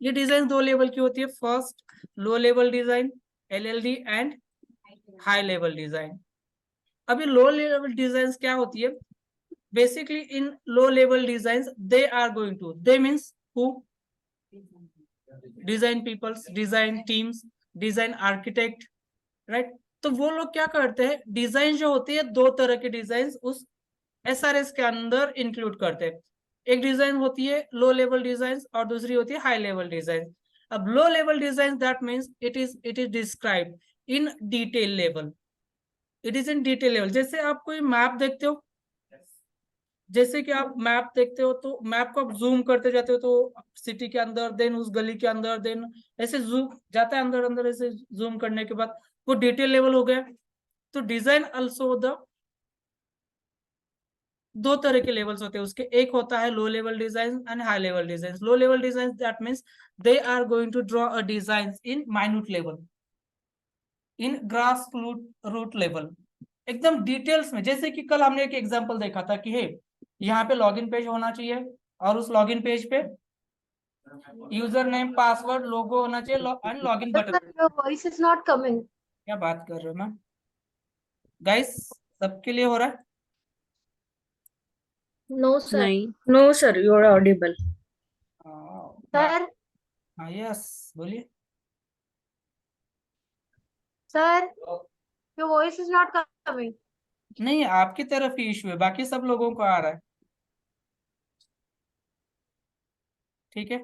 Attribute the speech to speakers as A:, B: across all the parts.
A: ये डिजाइन दो लेवल की होती है, first low level design LLD and high level design. अभी लो लेवल डिजाइन क्या होती है? Basically in low level design they are going to, they means who, design peoples, design teams, design architect, right. तो वो लोग क्या करते हैं, डिजाइन जो होती है दो तरह के डिजाइन उस SRS के अंदर इंक्लूड करते हैं। एक डिजाइन होती है लो लेवल डिजाइन और दूसरी होती है हाई लेवल डिजाइन। अब low level design that means it is describe in detail level, it is in detail level. जैसे आप कोई मैप देखते हो, जैसे कि आप मैप देखते हो तो मैप को आप जूम करते जाते हो तो सिटी के अंदर, देन उस गली के अंदर, देन ऐसे जूम जाता है अंदर अंदर, ऐसे जूम करने के बाद वो डिटेल लेवल हो गया। तो डिजाइन अल्सो द दो तरह के लेवल्स होते हैं उसके, एक होता है low level design and high level design. Low level design that means they are going to draw a design in minute level, in grass root level, एकदम डिटेल्स में। जैसे कि कल हमने एक एग्जांपल देखा था कि हे यहाँ पे लॉगिन पेज होना चाहिए और उस लॉगिन पेज पे यूजर नेम पासवर्ड लोगो होना चाहिए and login button.
B: Your voice is not coming.
A: क्या बात कर रहे हो मैम? गाइस सबके लिए हो रहा है?
B: No, sir.
C: नहीं, no sir, you are audible.
B: Sir,
A: हाँ यस बोलिए।
B: sir, your voice is not coming.
A: नहीं आपकी तरफ ही इशू है, बाकी सब लोगों को आ रहा है। ठीक है,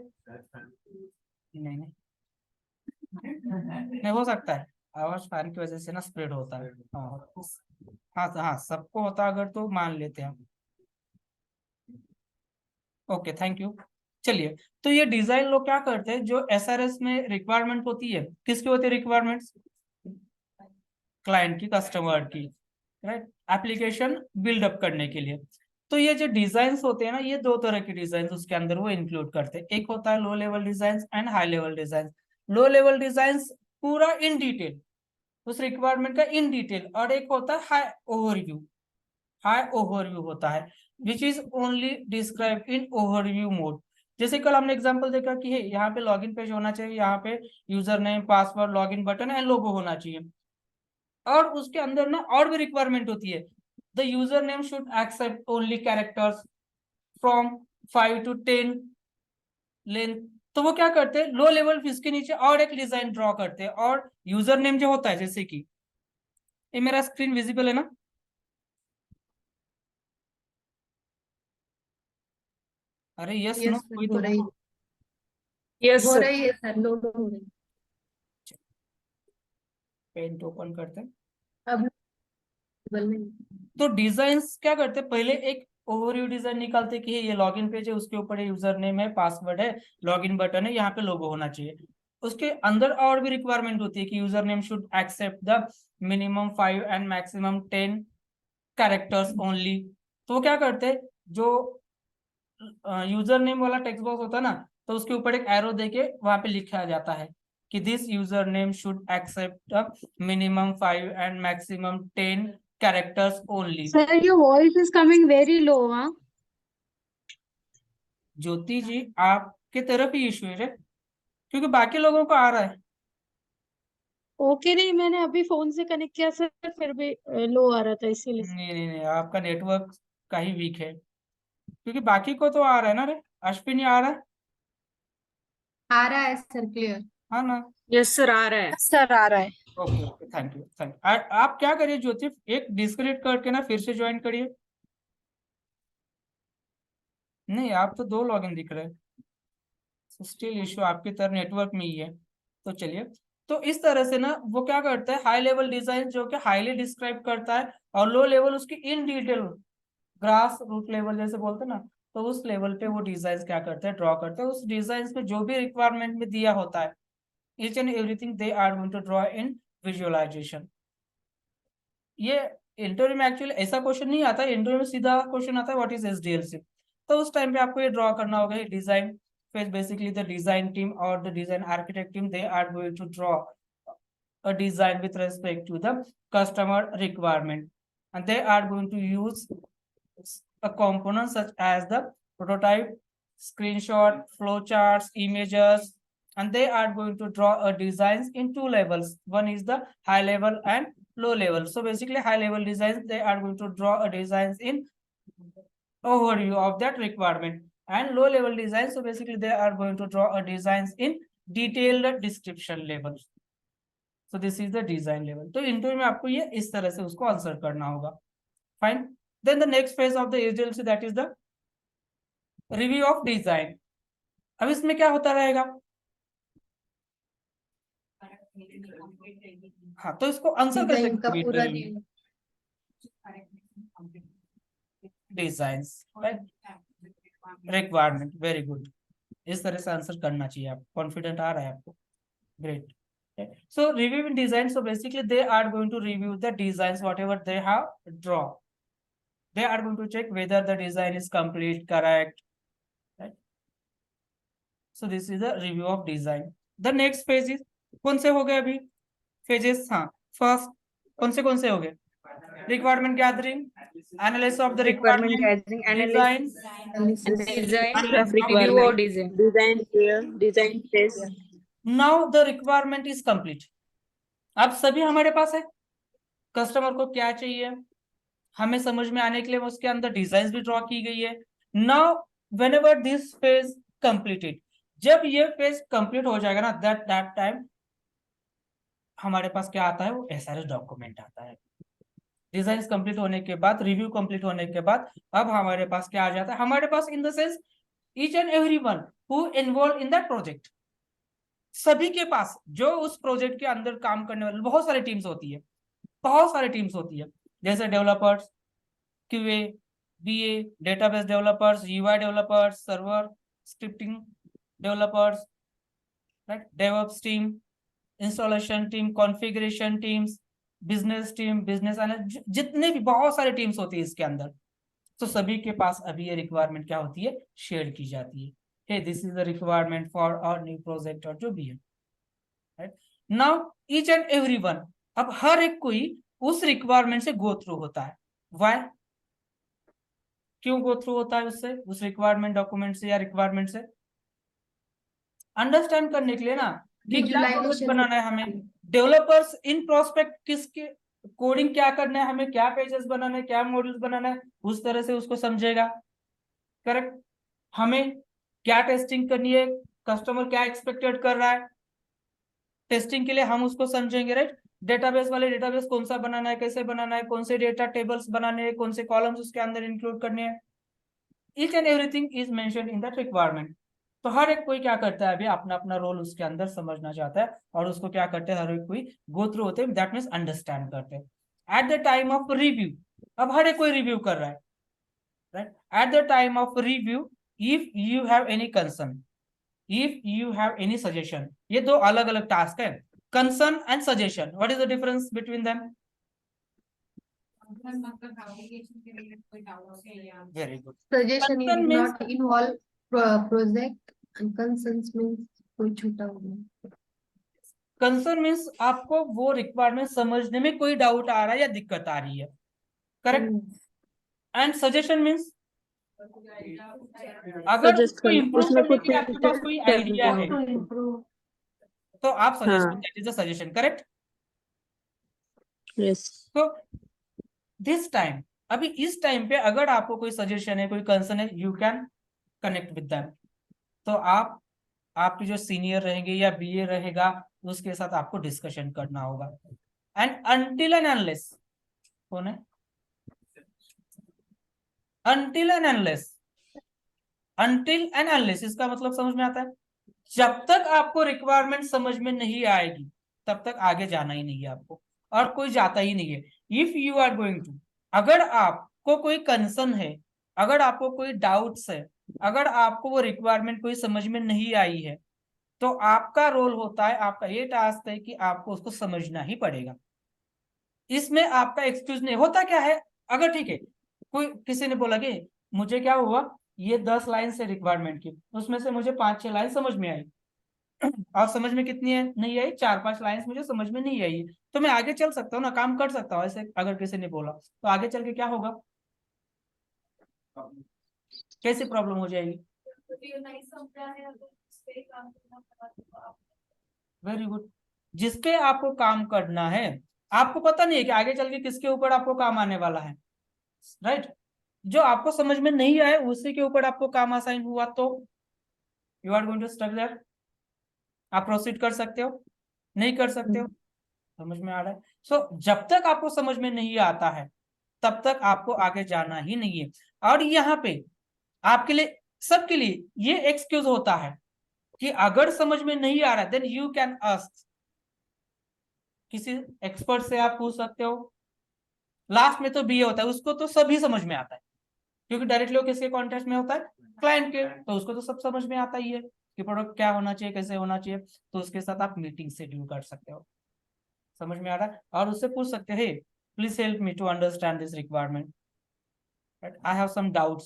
A: नहीं नहीं नहीं हो सकता है, आवाज फैन की वजह से ना स्प्रेड होता है। हाँ हाँ हाँ सबको होता अगर तो मान लेते हैं हम। Okay thank you. चलिए, तो ये डिजाइन लोग क्या करते हैं, जो SRS में रिक्वायरमेंट होती है, किसकी होती है रिक्वायरमेंट्स? क्लाइंट की, कस्टमर की, राइट, एप्लीकेशन बिल्डअप करने के लिए। तो ये जो डिजाइन्स होते हैं ना, ये दो तरह के डिजाइन उसके अंदर वो इंक्लूड करते हैं। एक होता है low level design and high level design. Low level design पूरा इन डिटेल उस रिक्वायरमेंट का इन डिटेल, और एक होता है हाई ओवरव्यू। हाई ओवरव्यू होता है which is only describe in overview mode. जैसे कल हमने एग्जांपल देखा कि है यहाँ पे लॉगिन पेज होना चाहिए, यहाँ पे user name password login button and logo होना चाहिए। और उसके अंदर ना और भी रिक्वायरमेंट होती है, the user name should accept only characters from 5 to 10 length. तो वो क्या करते हैं, लो लेवल इसके नीचे और एक डिजाइन ड्रॉ करते हैं। और यूजर नेम जो होता है, जैसे कि ये मेरा स्क्रीन विजिबल है ना? अरे यस नो कोई तो बोलो।
C: यस
B: हो
C: सर।
B: रही है सर, लोड हो रही
A: पेंट ओपन करते हैं।
B: अब नहीं।
A: तो डिजाइन्स क्या करते हैं, पहले एक ओवरव्यू डिजाइन निकालते हैं कि ये लॉगिन पेज है, उसके ऊपर यूजर नेम है, पासवर्ड है, लॉगिन बटन है, यहाँ पे लोगो होना चाहिए। उसके अंदर और भी रिक्वायरमेंट होती है कि user name should accept the minimum 5 and maximum 10 characters only. तो वो क्या करते हैं, जो यूजर नेम वाला टेक्स्ट बॉक्स होता है ना, तो उसके ऊपर एक एरो देके वहां पे लिखा जाता है कि this user name should accept minimum 5 and maximum 10 characters only.
C: Sir, your voice is coming very low, huh?
A: Jyoti ji आपके तरफ ही इशू है, क्योंकि बाकी लोगों को आ रहा है।
C: ओके, नहीं मैंने अभी फोन से कनेक्ट किया सर, फिर भी लो आ रहा था इसीलिए।
A: नहीं नहीं नहीं आपका नेटवर्क का ही वीक है, क्योंकि बाकी को तो आ रहा है ना। रे अश्विनी आ रहा है?
B: आ रहा है सर, क्लियर।
A: हाँ ना?
C: यस सर, आ रहा है। सर आ रहा है।
A: Okay okay thank you thank you. आप क्या करिए ज्योति, एक डिस्कनेक्ट करके ना फिर से ज्वाइन करिए। नहीं आप तो दो लॉगिन दिख रहे हैं, स्टिल इशू आपकी तरह नेटवर्क में ही है। तो चलिए, तो इस तरह से ना वो क्या करता है, हाई लेवल डिजाइन जो कि हाईली डिस्क्राइब करता है, और लो लेवल उसकी in detail grass root level जैसे बोलते हैं ना, तो उस लेवल पे वो डिजाइन क्या करते हैं, ड्रॉ करते हैं। उस डिजाइन में जो भी रिक्वायरमेंट में दिया होता है, each and everything they are going to draw in visualisation. ये इंटरव्यू में एक्चुअली ऐसा क्वेश्चन नहीं आता है, इंटरव्यू में सीधा क्वेश्चन आता है व्हाट इज SDLC। तो उस टाइम पे आपको ये ड्रॉ करना होगा डिजाइन। फिर बेसिकली द डिजाइन टीम और the design architect team they are going to draw a design with respect to the customer requirement, and they are going to use a component such as the prototype, screenshot, flowcharts, images, and they are going to draw a designs in two levels. One is the high level and low level. So basically high level designs, they are going to draw a designs in overview of that requirement, and low level design, so basically they are going to draw a designs in detailed description level. So this is the design level. तो interview में आपको ये इस तरह से उसको answer करना होगा. Fine. Then the next phase of the SDLC, that is the review of design. अब इसमें क्या होता रहेगा? हाँ, तो इसको आंसर कैसे? Designs, requirement. Very good. इस तरह से आंसर करना चाहिए. आप कॉन्फिडेंट आ रहा है आपको? Great. So reviewing design, so basically they are going to review the designs whatever they have draw. They are going to check whether the design is complete, correct, right? So this is the review of design. The next phase is कौन से हो गए अभी phases? हाँ, first कौन से हो गए? Requirement gathering, analysis of the requirement
D: gathering,
A: design,
D: design,
A: of
D: review or design phase.
A: Now the requirement is complete. अब सभी हमारे पास है. कस्टमर को क्या चाहिए हमें समझ में आने के लिए उसके अंदर डिजाइन भी ड्रॉ की गई है. Now whenever this phase completed, जब ये फेज कंप्लीट हो जाएगा ना, दैट टाइम हमारे पास क्या आता है? वो एसआरएस डॉक्यूमेंट आता है. डिजाइन कंप्लीट होने के बाद, रिव्यू कंप्लीट होने के बाद, अब हमारे पास क्या आ जाता है? हमारे पास in the sense each and everyone who involve in that project, सभी के पास जो उस प्रोजेक्ट के अंदर काम करने वाले बहुत सारी टीम्स होती है. बहुत सारी टीम्स होती है, जैसे developers, QA, BA, database developers, UI developers, server scripting developers, right, DevOps team, installation team, configuration teams, business team, business analyst, जितने भी बहुत सारी टीम्स होती है इसके अंदर. तो सभी के पास अभी ये रिक्वायरमेंट क्या होती है? शेयर की जाती है. Hey, this is the requirement for our new project और जो भी है, right. Now each and everyone, अब हर एक कोई उस रिक्वायरमेंट से गो थ्रू होता है. व्हाई? क्यों गो थ्रू होता है उससे, उस रिक्वायरमेंट डॉक्यूमेंट से या रिक्वायरमेंट से? अंडरस्टैंड करने के लिए ना कि क्या प्रोजेक्ट बनाना है हमें. डेवलपर्स इन प्रोस्पेक्ट किसके कोडिंग क्या करना है हमें, क्या पेजेस बनाना है, क्या मॉड्यूल्स बनाना है, उस तरह से उसको समझेगा. करेक्ट. हमें क्या टेस्टिंग करनी है, कस्टमर क्या एक्सपेक्टेड कर रहा है, टेस्टिंग के लिए हम उसको समझेंगे, राइट. डेटाबेस वाले डेटाबेस कौन सा बनाना है, कैसे बनाना है, कौन से डेटा टेबल्स बनाने हैं, कौन से कॉलम्स उसके अंदर इंक्लूड करने हैं. Each and everything is mentioned in that requirement. तो हर एक कोई क्या करता है, अभी अपना अपना रोल उसके अंदर समझना चाहता है और उसको क्या करते हैं, हर एक कोई गो थ्रू होते हैं, दैट मींस अंडरस्टैंड करते हैं. At the time of review, अब हर एक कोई रिव्यू कर रहा है, right. At the time of review, if you have any concern, if you have any suggestion, ये दो अलग अलग टास्क है. Concern and suggestion, what is the difference between them? Very good.
B: Suggestion
A: Concern
B: is
A: means-
B: not involve project and concerns means कोई छूटा हुआ.
A: Concern means आपको वो रिक्वायरमेंट समझने में कोई डाउट आ रहा है या दिक्कत आ रही है, करेक्ट. एंड सजेशन मीन्स अगर कोई इम्प्रूव करने के लिए आपके पास कोई आइडिया है तो आप suggest, that is the suggestion, correct.
D: Yes.
A: तो दिस टाइम, अभी इस टाइम पे अगर आपको कोई सजेशन है, कोई कंसर्न है, you can connect with them. तो आप आपके जो सीनियर रहेंगे या बीए रहेगा उसके साथ आपको डिस्कशन करना होगा. एंड अनटिल एंड अनलेस, कौन है? Until and unless, until and unless इसका मतलब समझ में आता है, जब तक आपको रिक्वायरमेंट समझ में नहीं आएगी तब तक आगे जाना ही नहीं है आपको, और कोई जाता ही नहीं है. If you are going to, अगर आपको कोई कंसर्न है, अगर आपको कोई डाउट्स है, अगर आपको वो रिक्वायरमेंट कोई समझ में नहीं आई है, तो आपका रोल होता है, आपका ये टास्क है कि आपको उसको समझना ही पड़ेगा. इसमें आपका एक्सक्यूज नहीं होता. क्या है, अगर ठीक है कोई किसी ने बोला कि मुझे क्या हुआ, ये 10 लाइन से रिक्वायरमेंट की, उसमें से मुझे 5-6 लाइन समझ में आई और समझ में कितनी है, नहीं आई, 4-5 लाइन मुझे समझ में नहीं आई, तो मैं आगे चल सकता हूँ ना, काम कर सकता हूँ. ऐसे अगर किसी ने बोला तो आगे चल के क्या होगा, कैसी प्रॉब्लम हो जाएगी? Very good. जिसपे आपको काम करना है, आपको पता नहीं है कि आगे चल के किसके ऊपर आपको काम आने वाला है, राइट? जो आपको समझ में नहीं आए उसी के ऊपर आपको काम असाइन हुआ तो you are going to stuck there. आप प्रोसीड कर सकते हो, नहीं कर सकते हो। समझ में आ रहा है? सो जब तक आपको समझ में नहीं आता है तब तक आपको आगे जाना ही नहीं है। और यहाँ पे आपके लिए, सबके लिए ये एक्सक्यूज होता है कि अगर समझ में नहीं आ रहा देन यू कैन आस्क, किसी एक्सपर्ट से आप पूछ सकते हो। लास्ट में तो बीए होता है, उसको तो सभी समझ में आता है क्योंकि डायरेक्टली वो किसके कॉन्टेक्स्ट में होता है, क्लाइंट के, तो उसको तो सब समझ में आता ही है कि प्रोडक्ट क्या होना चाहिए, कैसे होना चाहिए। तो उसके साथ आप मीटिंग शेड्यूल कर सकते हो। समझ में आ रहा है? और उससे पूछ सकते हैं, please help me to understand this requirement, I have some doubts,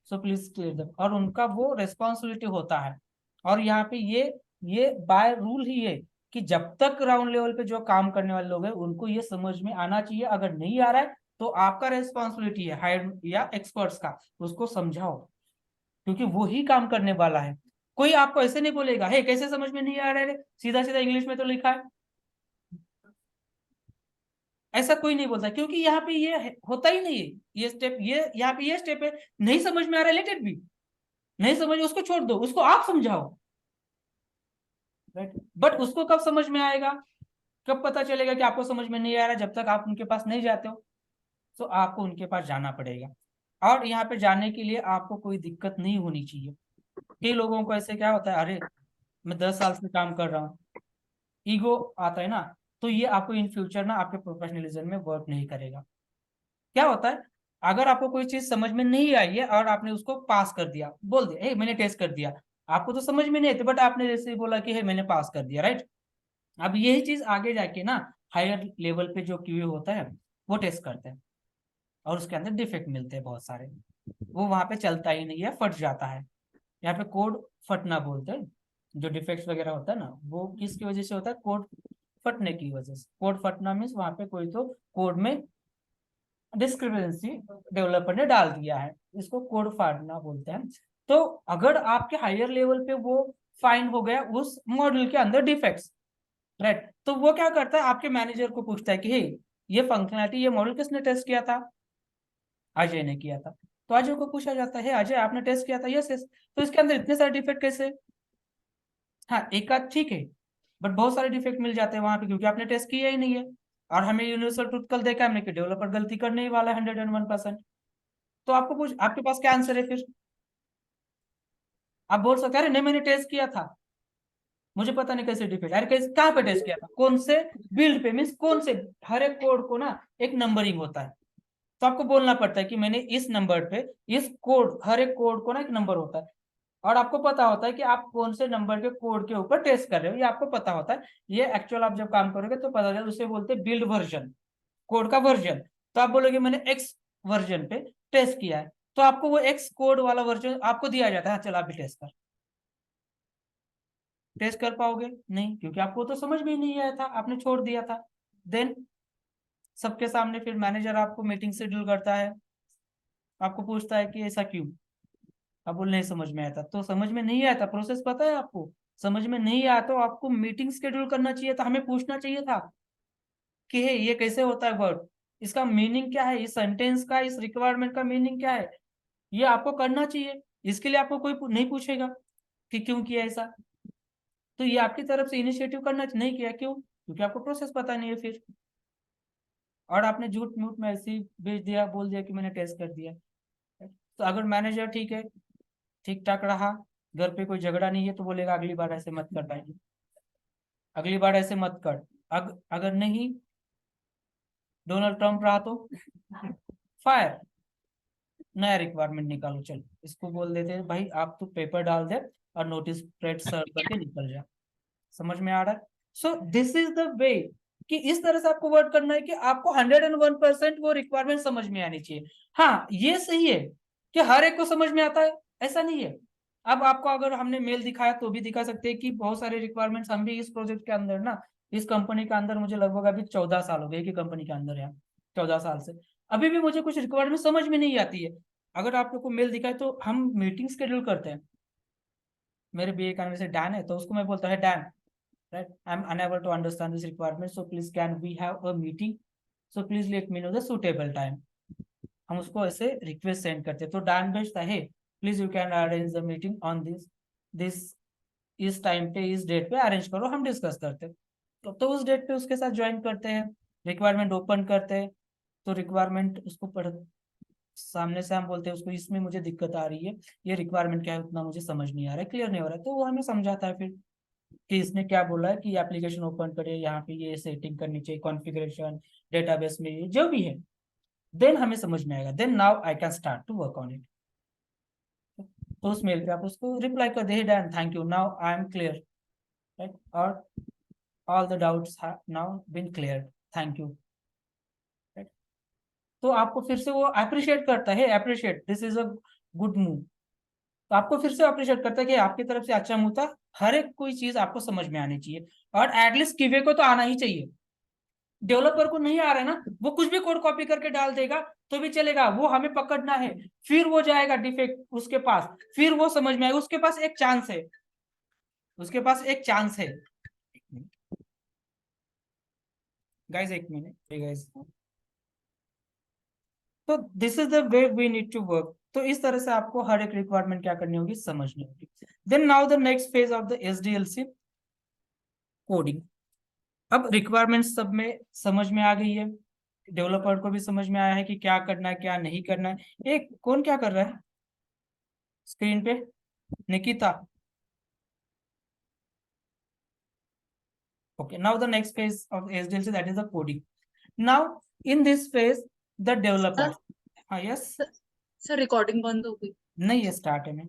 A: so please clear them. और उनका वो रेस्पॉन्सिबिलिटी होता है। और यहाँ पे ये बाय रूल ही है कि जब तक ग्राउंड लेवल पे जो काम करने वाले लोग हैं उनको ये समझ में आना चाहिए। अगर नहीं आ रहा है तो आपका रेस्पॉन्सिबिलिटी है हायर या एक्सपर्ट्स का, उसको समझाओ क्योंकि वो ही काम करने वाला है। कोई आपको ऐसे नहीं बोलेगा हे कैसे समझ में नहीं आ रहा है, सीधा सीधा इंग्लिश में तो लिखा है, ऐसा कोई नहीं बोलता क्योंकि यहाँ पे ये होता ही नहीं है। ये स्टेप, ये यहाँ पे ये स्टेप है, नहीं समझ में आ रहा है, लेट इट बी, नहीं समझ उसको छोड़ दो, उसको आप समझाओ, राइट? बट उसको कब समझ में आएगा, कब पता चलेगा कि आपको समझ में नहीं आ रहा? जब तक आप उनके पास नहीं जाते हो। तो आपको उनके पास जाना पड़ेगा। और यहाँ पे जाने के लिए आपको कोई दिक्कत नहीं होनी चाहिए। कई लोगों को ऐसे क्या होता है, अरे मैं 10 साल से काम कर रहा हूँ, ईगो आता है ना, तो ये आपको इन फ्यूचर ना आपके प्रोफेशनलिज्म में वर्क नहीं करेगा। क्या होता है, अगर आपको कोई चीज समझ में नहीं आई है और आपने उसको पास कर दिया, बोल दिया मैंने टेस्ट कर दिया, आपको तो समझ में नहीं आती बट आपने जैसे ही बोला कि है मैंने पास कर दिया, राइट? अब यही चीज आगे जाके ना हायर लेवल पे जो क्यूए होता है वो टेस्ट करते हैं और उसके अंदर डिफेक्ट मिलते हैं बहुत सारे, वो वहां पे चलता ही नहीं है, फट जाता है। यहाँ पे कोड फटना बोलते हैं। जो डिफेक्ट्स वगैरह होता है ना वो किसकी वजह से होता है, कोड फटने की वजह से। कोड फटना मीन्स वहां पे कोई तो कोड में डिस्क्रिपेंसी डेवलपर ने डाल दिया है, इसको कोड फाड़ना बोलते हैं। तो अगर आपके हायर लेवल पे वो फाइंड हो गया उस मॉडल के अंदर डिफेक्ट्स, राइट, तो वो क्या करता है, आपके मैनेजर को पूछता है कि हे ये फंक्शनैलिटी, ये मॉडल किसने टेस्ट किया था? अजय ने किया था। तो अजय को पूछा जाता है अजय आपने टेस्ट किया था? Yes yes. तो इसके अंदर इतने सारे डिफेक्ट कैसे? हाँ एक आध ठीक है, बट बहुत सारे डिफेक्ट मिल जाते हैं वहां पे क्योंकि आपने टेस्ट किया ही नहीं है। और हमें यूनिवर्सल ट्रुथ कल देखा हमने कि डेवलपर गलती करने ही वाला है 101%। तो आपको पूछ, आपके पास क्या आंसर है फिर? आप बोल सकते हैं अरे नहीं मैंने टेस्ट किया था, मुझे पता नहीं कैसे डिफेक्ट, अरे कैसे कहाँ पे टेस्ट किया था, कौन से बिल्ड पे, मीन्स कौन से, हर एक कोड को ना एक नंबरिंग होता है। तो आपको बोलना पड़ता है कि मैंने इस नंबर पे, इस कोड, हर एक कोड को ना एक नंबर होता है और आपको पता होता है कि आप कौन से नंबर के कोड के ऊपर टेस्ट कर रहे हो, ये आपको पता होता है। ये एक्चुअल आप जब काम करोगे तो पता चलेगा, उसे बोलते हैं बिल्ड वर्जन, कोड का वर्जन। तो आप बोलोगे मैंने एक्स वर्जन पे टेस्ट किया है, तो आपको वो एक्स कोड वाला वर्जन आपको दिया जाता है, चलो आप भी टेस्ट कर। टेस्ट कर पाओगे नहीं क्योंकि आपको तो समझ में ही नहीं आया था, आपने छोड़ दिया था। देन सबके सामने फिर मैनेजर आपको मीटिंग शेड्यूल करता है, आपको पूछता है कि ऐसा क्यों? आप बोल नहीं समझ में आया था, तो समझ में नहीं आया था, प्रोसेस पता है आपको, समझ में नहीं आया तो आपको मीटिंग शेड्यूल करना चाहिए था, हमें पूछना चाहिए था कि हे ये कैसे होता है वर्ड, इसका मीनिंग क्या है, इस सेंटेंस का, इस रिक्वायरमेंट का मीनिंग क्या है, ये आपको करना चाहिए। इसके लिए आपको कोई नहीं पूछेगा कि क्यों किया ऐसा, तो ये आपकी तरफ से इनिशिएटिव करना नहीं किया, क्यों? क्योंकि आपको प्रोसेस पता नहीं है फिर, और आपने झूठ मूठ में ऐसे ही भेज दिया, बोल दिया कि मैंने टेस्ट कर दिया। तो अगर मैनेजर ठीक है, ठीक ठाक रहा, घर पे कोई झगड़ा नहीं है, तो बोलेगा अगली बार ऐसे मत कर पाएंगे, अगली बार ऐसे मत कर। अगर नहीं, डोनाल्ड ट्रंप रहा तो फायर, नया रिक्वायरमेंट निकालो, चलो इसको बोल देते हैं भाई आप तो पेपर डाल दे और नोटिस प्लेट सर्व करके निकल जा। समझ में आ रहा है? सो दिस इज द वे कि इस तरह से आपको वर्क करना है कि आपको 101% वो रिक्वायरमेंट समझ में आनी चाहिए। हाँ ये सही है कि हर एक को समझ में आता है, ऐसा नहीं है। अब आपको अगर हमने मेल दिखाया तो भी दिखा सकते हैं कि बहुत सारे रिक्वायरमेंट्स हम भी इस प्रोजेक्ट के अंदर ना, इस कंपनी के अंदर मुझे लगभग अभी 14 साल हो गए कि कंपनी के अंदर है, 14 साल से अभी भी मुझे कुछ रिक्वायरमेंट समझ में नहीं आती है। अगर आप लोग को मेल दिखाए तो हम मीटिंग शेड्यूल करते हैं, मेरे बीए का नाम से डैन है, तो उसको मैं बोलता है then, right, I am unable to understand this requirement, so please can we have a meeting, so please let me know the suitable time. हम उसको ऐसे रिक्वेस्ट सेंड करते हैं। तो डैन भेजता है, please you can arrange the meeting on this इस time पे, इस डेट पे अरेंज करो, हम डिस्कस करते हैं। तो उस डेट पे उसके साथ ज्वाइन करते हैं, रिक्वायरमेंट ओपन करते हैं। तो रिक्वायरमेंट उसको पढ़ सामने से हम बोलते हैं उसको, इसमें मुझे दिक्कत आ रही है, ये रिक्वायरमेंट क्या है उतना मुझे समझ नहीं आ रहा है, क्लियर नहीं हो रहा है। तो वो हमें समझाता है फिर कि इसने क्या बोला है कि एप्लीकेशन ओपन करे, यहाँ पे ये सेटिंग करनी चाहिए, कॉन्फ़िगरेशन, डेटाबेस में ये जो भी है, देन हमें समझ में आएगा, then now I can start to work on it. तो उस मेल पे आप उसको रिप्लाई कर दे, done, thank you, now I am clear, right, और all the doubts have now been cleared, thank you. तो आपको फिर से वो अप्रिशिएट करता है, appreciate, this is a good move. तो आपको फिर से अप्रिशिएट करता है कि आपकी तरफ से अच्छा मूव था, हर एक कोई चीज आपको समझ में आनी चाहिए, और एटलीस्ट किवे को तो आना ही चाहिए। डेवलपर को नहीं आ रहा है ना, वो कुछ भी कोड कॉपी करके डाल देगा तो भी चलेगा, वो हमें पकड़ना है, फिर वो जाएगा डिफेक्ट उसके पास, फिर वो समझ में आएगा, उसके पास एक चांस है, उसके पास एक चांस है। गाइस एक मिनट गाइस, तो this is the way we need to work. तो इस तरह से आपको हर एक रिक्वायरमेंट क्या करनी होगी, समझनी होगी। Then now the next phase of the SDLC coding. अब रिक्वायरमेंट सब में समझ में आ गई है, डेवलपर को भी समझ में आया है कि क्या करना है क्या नहीं करना है। एक कौन क्या कर रहा है स्क्रीन पे, Nikita, okay, now the next phase of SDLC, that is the coding. Now in this phase the developer, yes,
E: sir recording बंद हो गई।
A: नहीं ये स्टार्ट है, मैं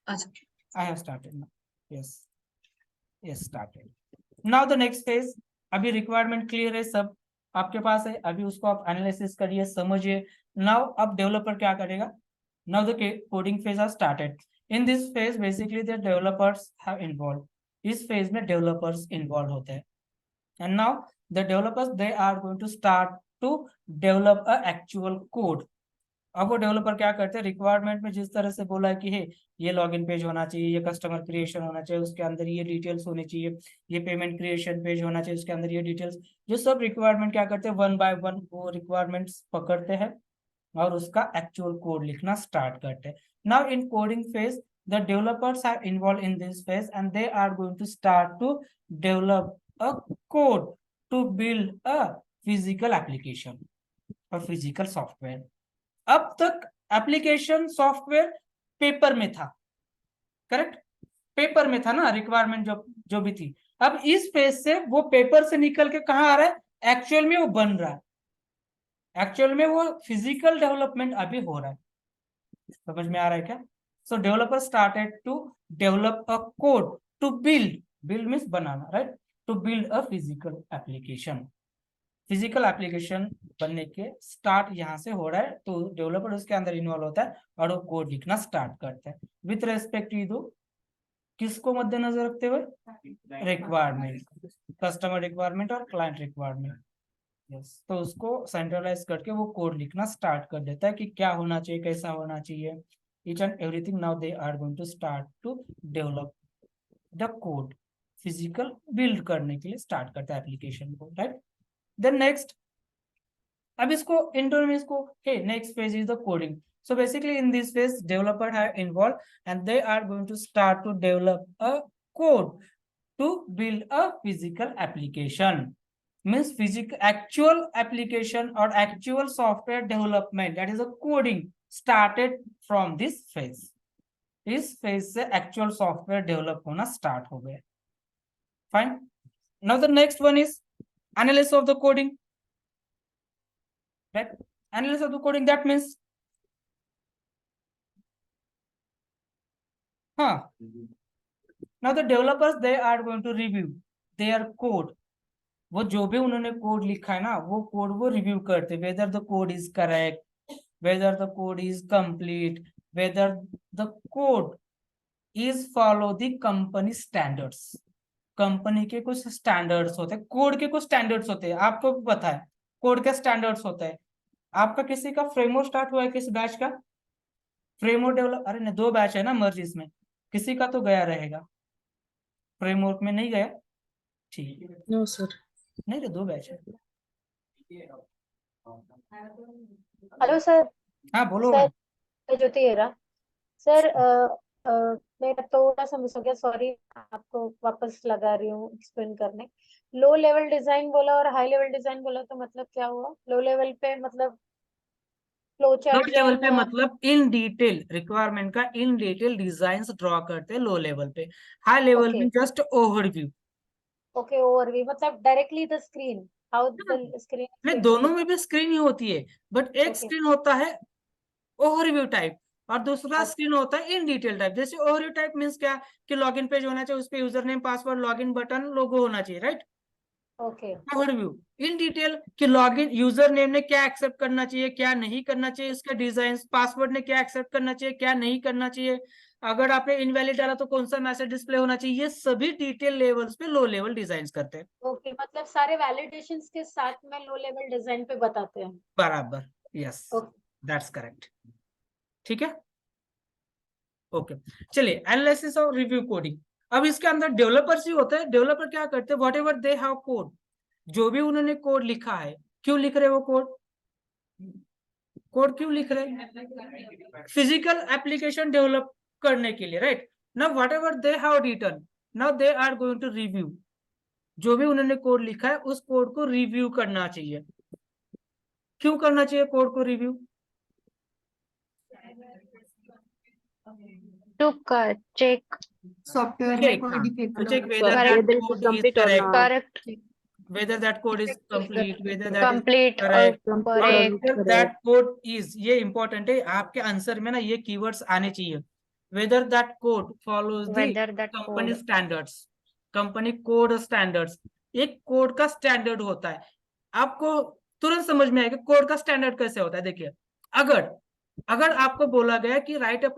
E: अच्छा
A: I have started now, yes started. Now the next phase, अभी requirement clear है, सब आपके पास है, अभी उसको आप एनालिसिस करिए, समझिए। नाउ अब डेवलपर क्या करेगा, now the coding phase has started. In this phase basically the developers have involved, इस phase में developers involved होते हैं, and now the developers they are going to start to develop a actual code. अब वो developer क्या करते हैं, requirement में जिस तरह से बोला है कि है ये लॉगिन पेज होना चाहिए, ये कस्टमर क्रिएशन होना चाहिए, उसके अंदर ये डिटेल्स होनी चाहिए, ये पेमेंट क्रिएशन पेज होना चाहिए, उसके अंदर ये डिटेल्स, जो सब रिक्वायरमेंट क्या करते हैं, वन बाय वन वो रिक्वायरमेंट्स पकड़ते हैं और उसका एक्चुअल कोड लिखना स्टार्ट करते हैं। Now in coding phase the developers are involved in this phase and they are going to start to develop a code to build a physical application or physical software. अब तक application software paper में था, correct, paper में था ना requirement जो भी थी। अब इस फेज से वो पेपर से निकल के कहाँ आ रहा है, एक्चुअल में वो बन रहा है, एक्चुअल में वो फिजिकल डेवलपमेंट अभी हो रहा है। समझ में आ रहा है क्या? So developer started to develop a code to build means बनाना, right, to build a physical application. Physical application बनने के स्टार्ट यहाँ से हो रहा है, तो डेवलपर उसके अंदर इन्वॉल्व होता है और वो कोड लिखना स्टार्ट करता है विथ रेस्पेक्ट टू किसको मद्देनजर रखते हुए, रिक्वायरमेंट, कस्टमर रिक्वायरमेंट और क्लाइंट रिक्वायरमेंट, यस। तो उसको सेंट्रलाइज करके वो कोड लिखना स्टार्ट कर देता है कि क्या होना चाहिए, कैसा होना चाहिए, each and everything. Now they are going to start to develop the code, physical build करने के लिए स्टार्ट करता है एप्लीकेशन को, राइट। देन नेक्स्ट, अब इसको इंटर में इसको next phase is the coding. So basically in this phase developer have involved and they are going to start to develop a code to build a physical application, means physical actual application or actual software development, that is a coding started from this phase. इस phase से actual software develop होना start हो गया, fine. Now the next one is analysis of the coding, right, analysis of the coding, that means now the developers they are going to review their code, वो जो भी उन्होंने code लिखा है ना, वो कोड वो रिव्यू करते, weather the code is correct, whether the code is complete, whether the code is follow the company standards. Company के कुछ स्टैंडर्ड्स होते हैं, कोड के कुछ स्टैंडर्ड्स होते हैं, आपको भी पता है कोड के स्टैंडर्ड्स होता है। आपका किसी का फ्रेमवर्क स्टार्ट हुआ है, किस बैच का फ्रेमवर्क डेवलप, अरे नहीं 2 बैच है ना मर्ज इसमें, किसी का तो गया रहेगा, फ्रेमवर्क में नहीं गया, ठीक है,
D: No, sir.
A: नहीं रे 2 बैच है।
F: Hello sir.
A: हाँ बोलो
F: सर
A: मैम।
F: मैं ज्योति हेरा। सर मेरा थोड़ा सा मिस हो गया, सॉरी। आपको वापस लगा रही हूँ एक्सप्लेन करने। लो लेवल डिजाइन बोला और हाई लेवल डिजाइन बोला, तो मतलब क्या हुआ? लो लेवल पे मतलब फ्लो
A: लो
F: चार्ट
A: लेवल पे मतलब इन डिटेल रिक्वायरमेंट का इन डिटेल डिजाइन्स ड्रॉ करते हैं लो लेवल पे। High level
F: Okay.
A: में जस्ट ओवरव्यू।
F: ओके, ओवरव्यू मतलब directly the screen, how the screen
A: नहीं, दोनों में भी स्क्रीन ही होती है, बट एक
F: Okay.
A: स्क्रीन होता है ओवरव्यू टाइप और दूसरा
F: अच्छा।
A: स्क्रीन होता है इन डिटेल टाइप। जैसे ओवरव्यू टाइप मींस क्या, कि लॉगिन पेज होना चाहिए, उस पे user name password login button logo होना चाहिए, right.
F: Okay
A: overview in detail कि लॉगिन यूजर नेम ने क्या एक्सेप्ट करना चाहिए, क्या नहीं करना चाहिए, इसका डिजाइन, पासवर्ड ने क्या एक्सेप्ट करना चाहिए, क्या नहीं करना चाहिए, अगर आपने इनवैलिड डाला तो कौन सा मैसेज डिस्प्ले होना चाहिए, ये सभी डिटेल लेवल्स पे लो लेवल डिजाइन करते हैं।
F: ओके, मतलब सारे वैलिडेशंस के साथ में लो लेवल डिजाइन पे बताते हैं।
A: बराबर, यस,
F: ओके
A: दैट्स करेक्ट, ठीक है, ओके। चलिए, एनालिसिस और रिव्यू कोडिंग। अब इसके अंदर डेवलपर्स ही होते हैं। डेवलपर क्या करते हैं, what ever they have code, जो भी उन्होंने कोड लिखा है, क्यों लिख रहे वो कोड, कोड क्यों लिख रहे हैं, फिजिकल एप्लीकेशन डेवलप करने के लिए, right. Now whatever they have written, now they are going to review, जो भी उन्होंने कोड लिखा है उस कोड को रिव्यू करना चाहिए। क्यों करना चाहिए कोड को review,
G: to check
B: software
A: check,
B: में कोई डिफेक्ट
A: to
B: ना
A: check
B: हो।
A: whether
D: Whether
A: that
D: it is
A: code is
D: complete or
A: correct,
D: not.
G: correct,
A: whether that code is complete, whether that is
G: complete or
A: correct,
G: correct,
A: whether that code is, ये important है, आपके answer में ना ये keywords आने चाहिए। whether that code follows the
G: whether that
A: company
G: code
A: standards, company code standards. एक code का स्टैंडर्ड होता है, आपको तुरंत समझ में आएगा कोड का स्टैंडर्ड कैसे होता है। देखिए, अगर अगर आपको बोला गया कि write a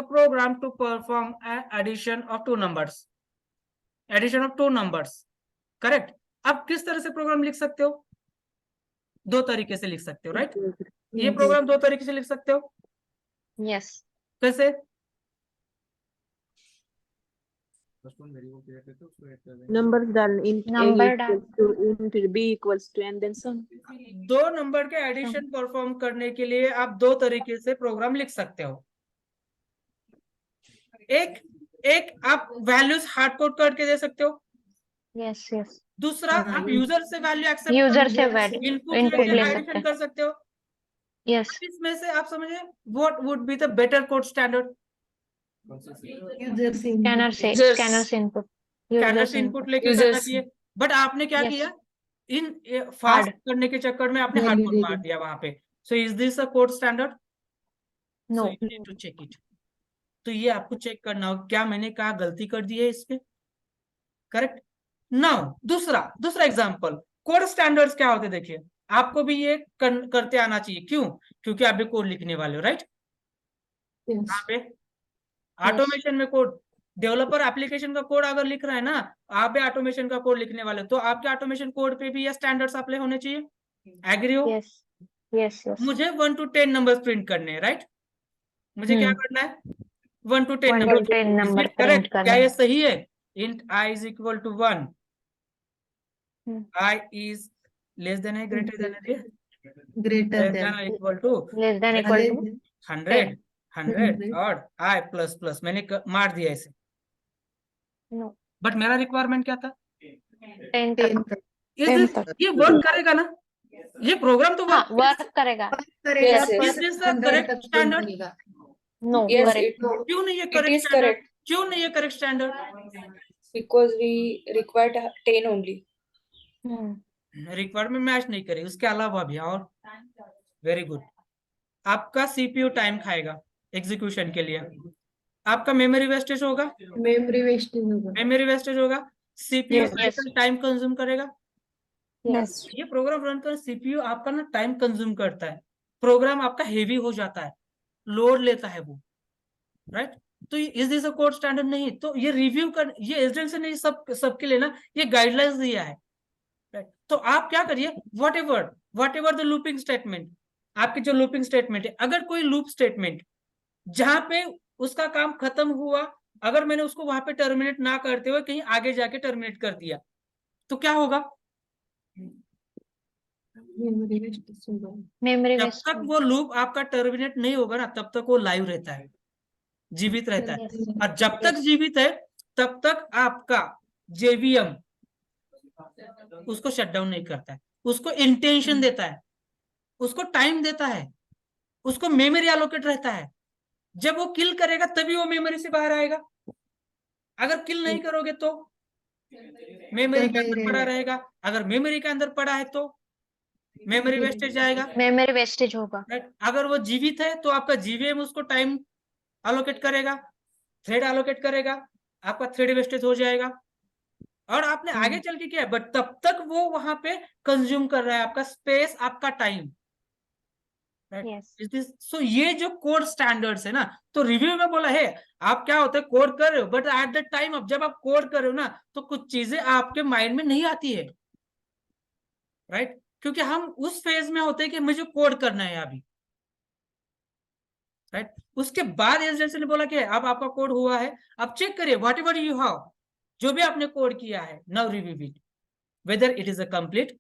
A: program to perform addition of 2 numbers, addition of 2 numbers, correct. अब किस तरह से प्रोग्राम लिख सकते हो, 2 तरीके से लिख सकते हो, राइट। ये प्रोग्राम 2 तरीके से लिख सकते हो,
G: yes,
A: कैसे,
D: Numbers done in
G: Number
D: A equals to int B equals to and then sum.
A: 2 number के एडिशन परफॉर्म करने के लिए आप 2 तरीके से प्रोग्राम लिख सकते हो। एक आप वैल्यूज हार्ड कोड करके दे सकते हो,
G: yes, yes,
A: दूसरा आप यूजर से वैल्यू एक्सेप्ट
G: यूजर से value
A: इनपुट
G: input
A: लेके
G: ले सकते
A: एडिशन
G: हैं,
A: कर सकते हो।
G: yes,
A: इसमें से आप समझे what would be the better code standard,
B: user से
G: scanner से
D: Users.
G: scanner से input,
A: स्कैनर
G: user
A: से
G: से
A: इनपुट
G: input,
A: लेके करना चाहिए, बट आपने क्या
G: Yes.
A: किया, इन फास्ट करने के चक्कर में आपने हार्ड कोड
B: Value
A: मार
B: दे
A: दिया वहां पे। So is this a code standard,
G: no,
A: so you need to check it. तो ये आपको चेक करना हो क्या मैंने कहा गलती कर दी है इसमें, करेक्ट। नाउ दूसरा एग्जांपल, कोड स्टैंडर्ड्स क्या होते हैं, देखिए आपको भी ये करते आना चाहिए, क्यों, क्योंकि आप भी कोड लिखने वाले हो, राइट। यहाँ पे ऑटोमेशन में कोड, डेवलपर एप्लीकेशन का कोड अगर लिख रहा है ना, आप भी ऑटोमेशन का कोड लिखने वाले हो, तो आपके ऑटोमेशन कोड पे भी ये स्टैंडर्ड्स अप्लाई होने चाहिए, एग्री हो।
G: yes, yes, yes,
A: मुझे 1 to 10 नंबर प्रिंट करने हैं, राइट। मुझे क्या करना है, 1 to 10
G: 1
A: number,
G: to 10 number print
A: correct, क्या
G: करना
A: ये
G: है,
A: सही है, int I is equal to 1, I is less than है ग्रेटर देन है,
B: greater
A: than
B: than
A: equal to
G: less than equal to
A: 100 100
B: 100
A: और आई प्लस प्लस मैंने मार दिया इसे,
G: no,
A: बट मेरा रिक्वायरमेंट क्या था,
G: 10
B: 10
G: तक,
A: इज
G: 10
A: दिस,
G: तक,
A: ये वर्क करेगा ना, ये प्रोग्राम तो
G: हाँ
A: वर्क
G: वर्क करेगा,
B: करेगा
D: Yes, yes.
B: पर
A: Is this the
B: 100
A: correct
B: तक
A: standard?
B: बनेगा।
G: no,
D: Yes,
G: correct,
A: क्यों नहीं है
E: It
A: correct
E: is
A: standard,
E: correct
A: क्यों नहीं है correct standard,
E: because we required 10 only.
A: Requirement match नहीं करे, उसके अलावा भी और वेरी गुड, आपका सीपीयू टाइम खाएगा एग्जीक्यूशन के लिए, आपका मेमोरी वेस्टेज होगा,
B: मेमोरी वेस्टेज होगा।
A: मेमोरी वेस्टेज होगा, CPU
G: Yes,
A: cycle time consume करेगा,
G: yes,
A: ये प्रोग्राम रन कर सीपीयू आपका ना टाइम कंज्यूम करता है, प्रोग्राम आपका हेवी हो जाता है, लोड लेता है वो, राइट। तो is this a code standard, नहीं। तो ये रिव्यू कर, ये एसडीएल से नहीं, सबके लिए ना ये गाइडलाइंस दिया है, राइट। तो आप क्या करिए, what ever the looping statement, आपकी जो लूपिंग स्टेटमेंट है, अगर कोई लूप स्टेटमेंट जहां पे उसका काम खत्म हुआ, अगर मैंने उसको वहां पे टर्मिनेट ना करते हुए कहीं आगे जाके टर्मिनेट कर दिया तो क्या होगा?
B: memory waste syndrome.
G: memory
A: जब
G: waste
A: तक वो लूप आपका टर्मिनेट नहीं होगा ना तब तक वो लाइव रहता है, जीवित रहता है।
G: Yes.
A: और जब तक
G: Yes.
A: जीवित है तब तक आपका जेवीएम उसको शट डाउन नहीं करता है, उसको इंटेंशन देता है, उसको टाइम देता है, उसको मेमोरी एलोकेट रहता है। जब वो किल करेगा तभी वो मेमोरी से बाहर आएगा। अगर किल नहीं करोगे तो मेमोरी के अंदर पड़ा रहेगा। अगर मेमोरी के अंदर पड़ा है तो मेमोरी वेस्टेज जाएगा।
G: memory wastage होगा।
A: राइट, अगर वो जीवित है तो आपका जीवीएम उसको टाइम एलोकेट करेगा, थ्रेड एलोकेट करेगा, आपका थ्रेड वेस्टेज हो जाएगा। और आपने आगे चल के किया है बट तब तक वो वहां पे कंज्यूम कर रहा है आपका स्पेस, आपका टाइम।
G: Yes.
A: सो ये जो कोड स्टैंडर्ड्स है ना, तो रिव्यू में बोला है आप क्या होता है कोड कर रहे हो बट एट द टाइम अब जब आप कोड कर रहे हो ना तो कुछ चीजें आपके माइंड में नहीं आती है, राइट, क्योंकि हम उस फेज में होते हैं कि मुझे कोड करना है अभी, राइट। उसके बाद एजेंसी ने बोला कि अब आपका कोड हुआ है, अब चेक करिए व्हाट एवर यू हैव, जो भी आपने कोड किया है, now review it whether it is a complete,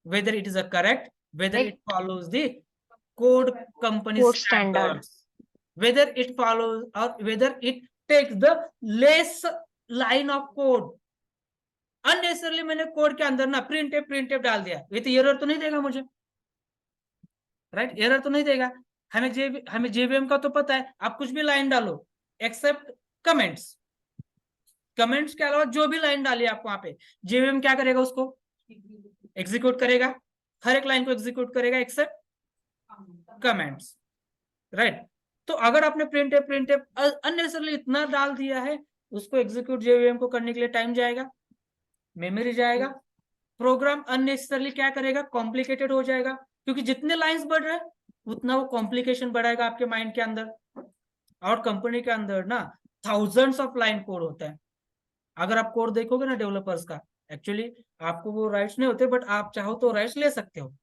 A: whether it is a correct, whether it follows the code company
G: Code
A: standards, whether it follows or whether it takes the less line of code। Unnecessarily मैंने code के अंदर ना print F डाल दिया, ये तो error तो नहीं देगा मुझे, राइट, एरर तो नहीं देगा। हमें जेवीएम का तो पता है, आप कुछ भी लाइन डालो एक्सेप्ट कमेंट्स, कमेंट्स के अलावा जो भी लाइन डाली आप वहां पे जेवीएम क्या करेगा, उसको एग्जीक्यूट करेगा, हर एक लाइन को एग्जीक्यूट करेगा एक्सेप्ट कमेंट्स, राइट। तो अगर आपने प्रिंट अननेसेसरली इतना डाल दिया है, उसको एग्जीक्यूट जेवीएम को करने के लिए टाइम जाएगा, मेमोरी जाएगा, प्रोग्राम अननेसेसरली क्या करेगा, कॉम्प्लिकेटेड हो जाएगा, क्योंकि जितने लाइंस बढ़ रहे हैं उतना वो कॉम्प्लिकेशन बढ़ाएगा आपके माइंड के अंदर। और कंपनी के अंदर ना थाउजेंड्स ऑफ लाइन कोड होता है। अगर आप कोड देखोगे ना डेवलपर्स का, एक्चुअली आपको वो राइट्स नहीं होते बट आप चाहो तो राइट्स ले सकते हो,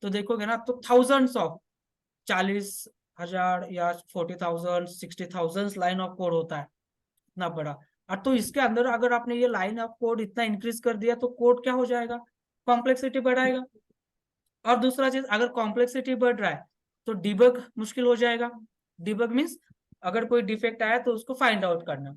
A: तो देखोगे ना तो थाउजेंड्स ऑफ 40,000 या 40,000 60,000 लाइन ऑफ कोड होता है, इतना बड़ा। और तो इसके अंदर अगर आपने ये लाइन ऑफ कोड इतना इंक्रीज कर दिया तो कोड क्या हो जाएगा, कॉम्प्लेक्सिटी बढ़ाएगा। और दूसरा चीज, अगर कॉम्प्लेक्सिटी बढ़ रहा है तो डिबग मुश्किल हो जाएगा। डिबग मीन्स अगर कोई डिफेक्ट आया तो उसको फाइंड आउट करना,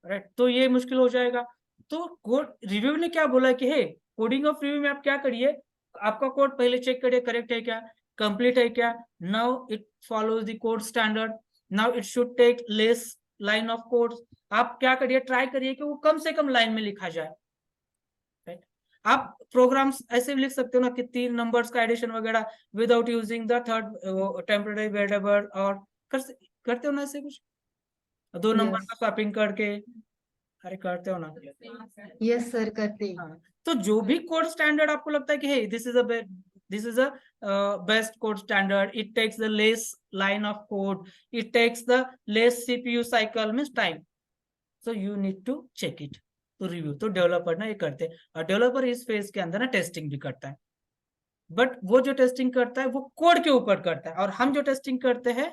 A: राइट, तो ये मुश्किल हो जाएगा। तो कोड रिव्यू ने क्या बोला कि हे कोडिंग ऑफ रिव्यू में आप क्या करिए, आपका कोड पहले चेक करिए करेक्ट है क्या, कंप्लीट है क्या, now it follows the code standard, now it should take less line of code. आप क्या करिए, ट्राई करिए कि वो कम से कम लाइन में लिखा जाए, राइट। आप प्रोग्राम्स ऐसे भी लिख सकते हो ना कि 3 नंबर्स का एडिशन वगैरह without using the third temporary variable, और करते हो ना ऐसे कुछ, 2 नंबर का स्वैपिंग करके, अरे करते हो ना,
B: यस सर करते हैं।
A: हाँ। तो जो भी कोड स्टैंडर्ड आपको लगता है कि hey this is a best code standard, it takes the less line of code, it takes the less CPU cycle means time, so you need to check it, तो रिव्यू तो developer ना ये करते हैं। और डेवलपर इस phase के अंदर ना टेस्टिंग भी करता है, बट वो जो टेस्टिंग करता है वो कोड के ऊपर करता है, और हम जो टेस्टिंग करते हैं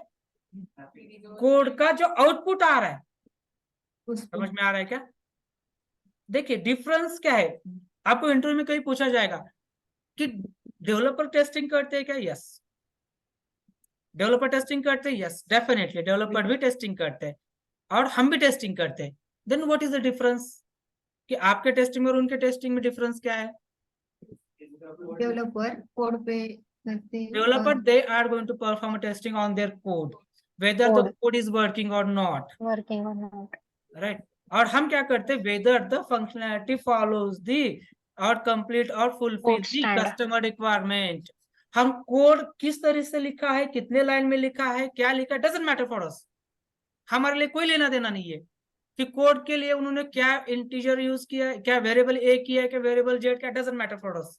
A: कोड का जो आउटपुट आ रहा है। समझ में आ रहा है क्या? देखिए डिफरेंस क्या है, आपको इंटरव्यू में कहीं पूछा जाएगा कि डेवलपर टेस्टिंग करते हैं क्या, यस डेवलपर टेस्टिंग करते हैं, यस डेफिनेटली डेवलपर भी टेस्टिंग करते हैं और हम भी टेस्टिंग करते हैं। Then what is the difference, कि आपके टेस्टिंग और उनके टेस्टिंग में डिफरेंस क्या है?
B: डेवलपर कोड पे करते हैं
A: developer they are going to perform testing on their code whether the code is working और not,
G: Working or not.
A: Right. और हम क्या करते हैं, whether the functionality follows the और कंप्लीट और fulfil
G: Code
A: the
G: standard.
A: Customer requirement. हम code किस तरह से लिखा है, कितने लाइन में लिखा है, क्या लिखा है, डजंट मैटर फॉर अस, हमारे लिए कोई लेना देना नहीं है कि कोड के लिए उन्होंने क्या इंटीजर यूज किया है, क्या वेरिएबल ए किया है, क्या वेरिएबल जेड, क्या डजंट मैटर फॉर अस।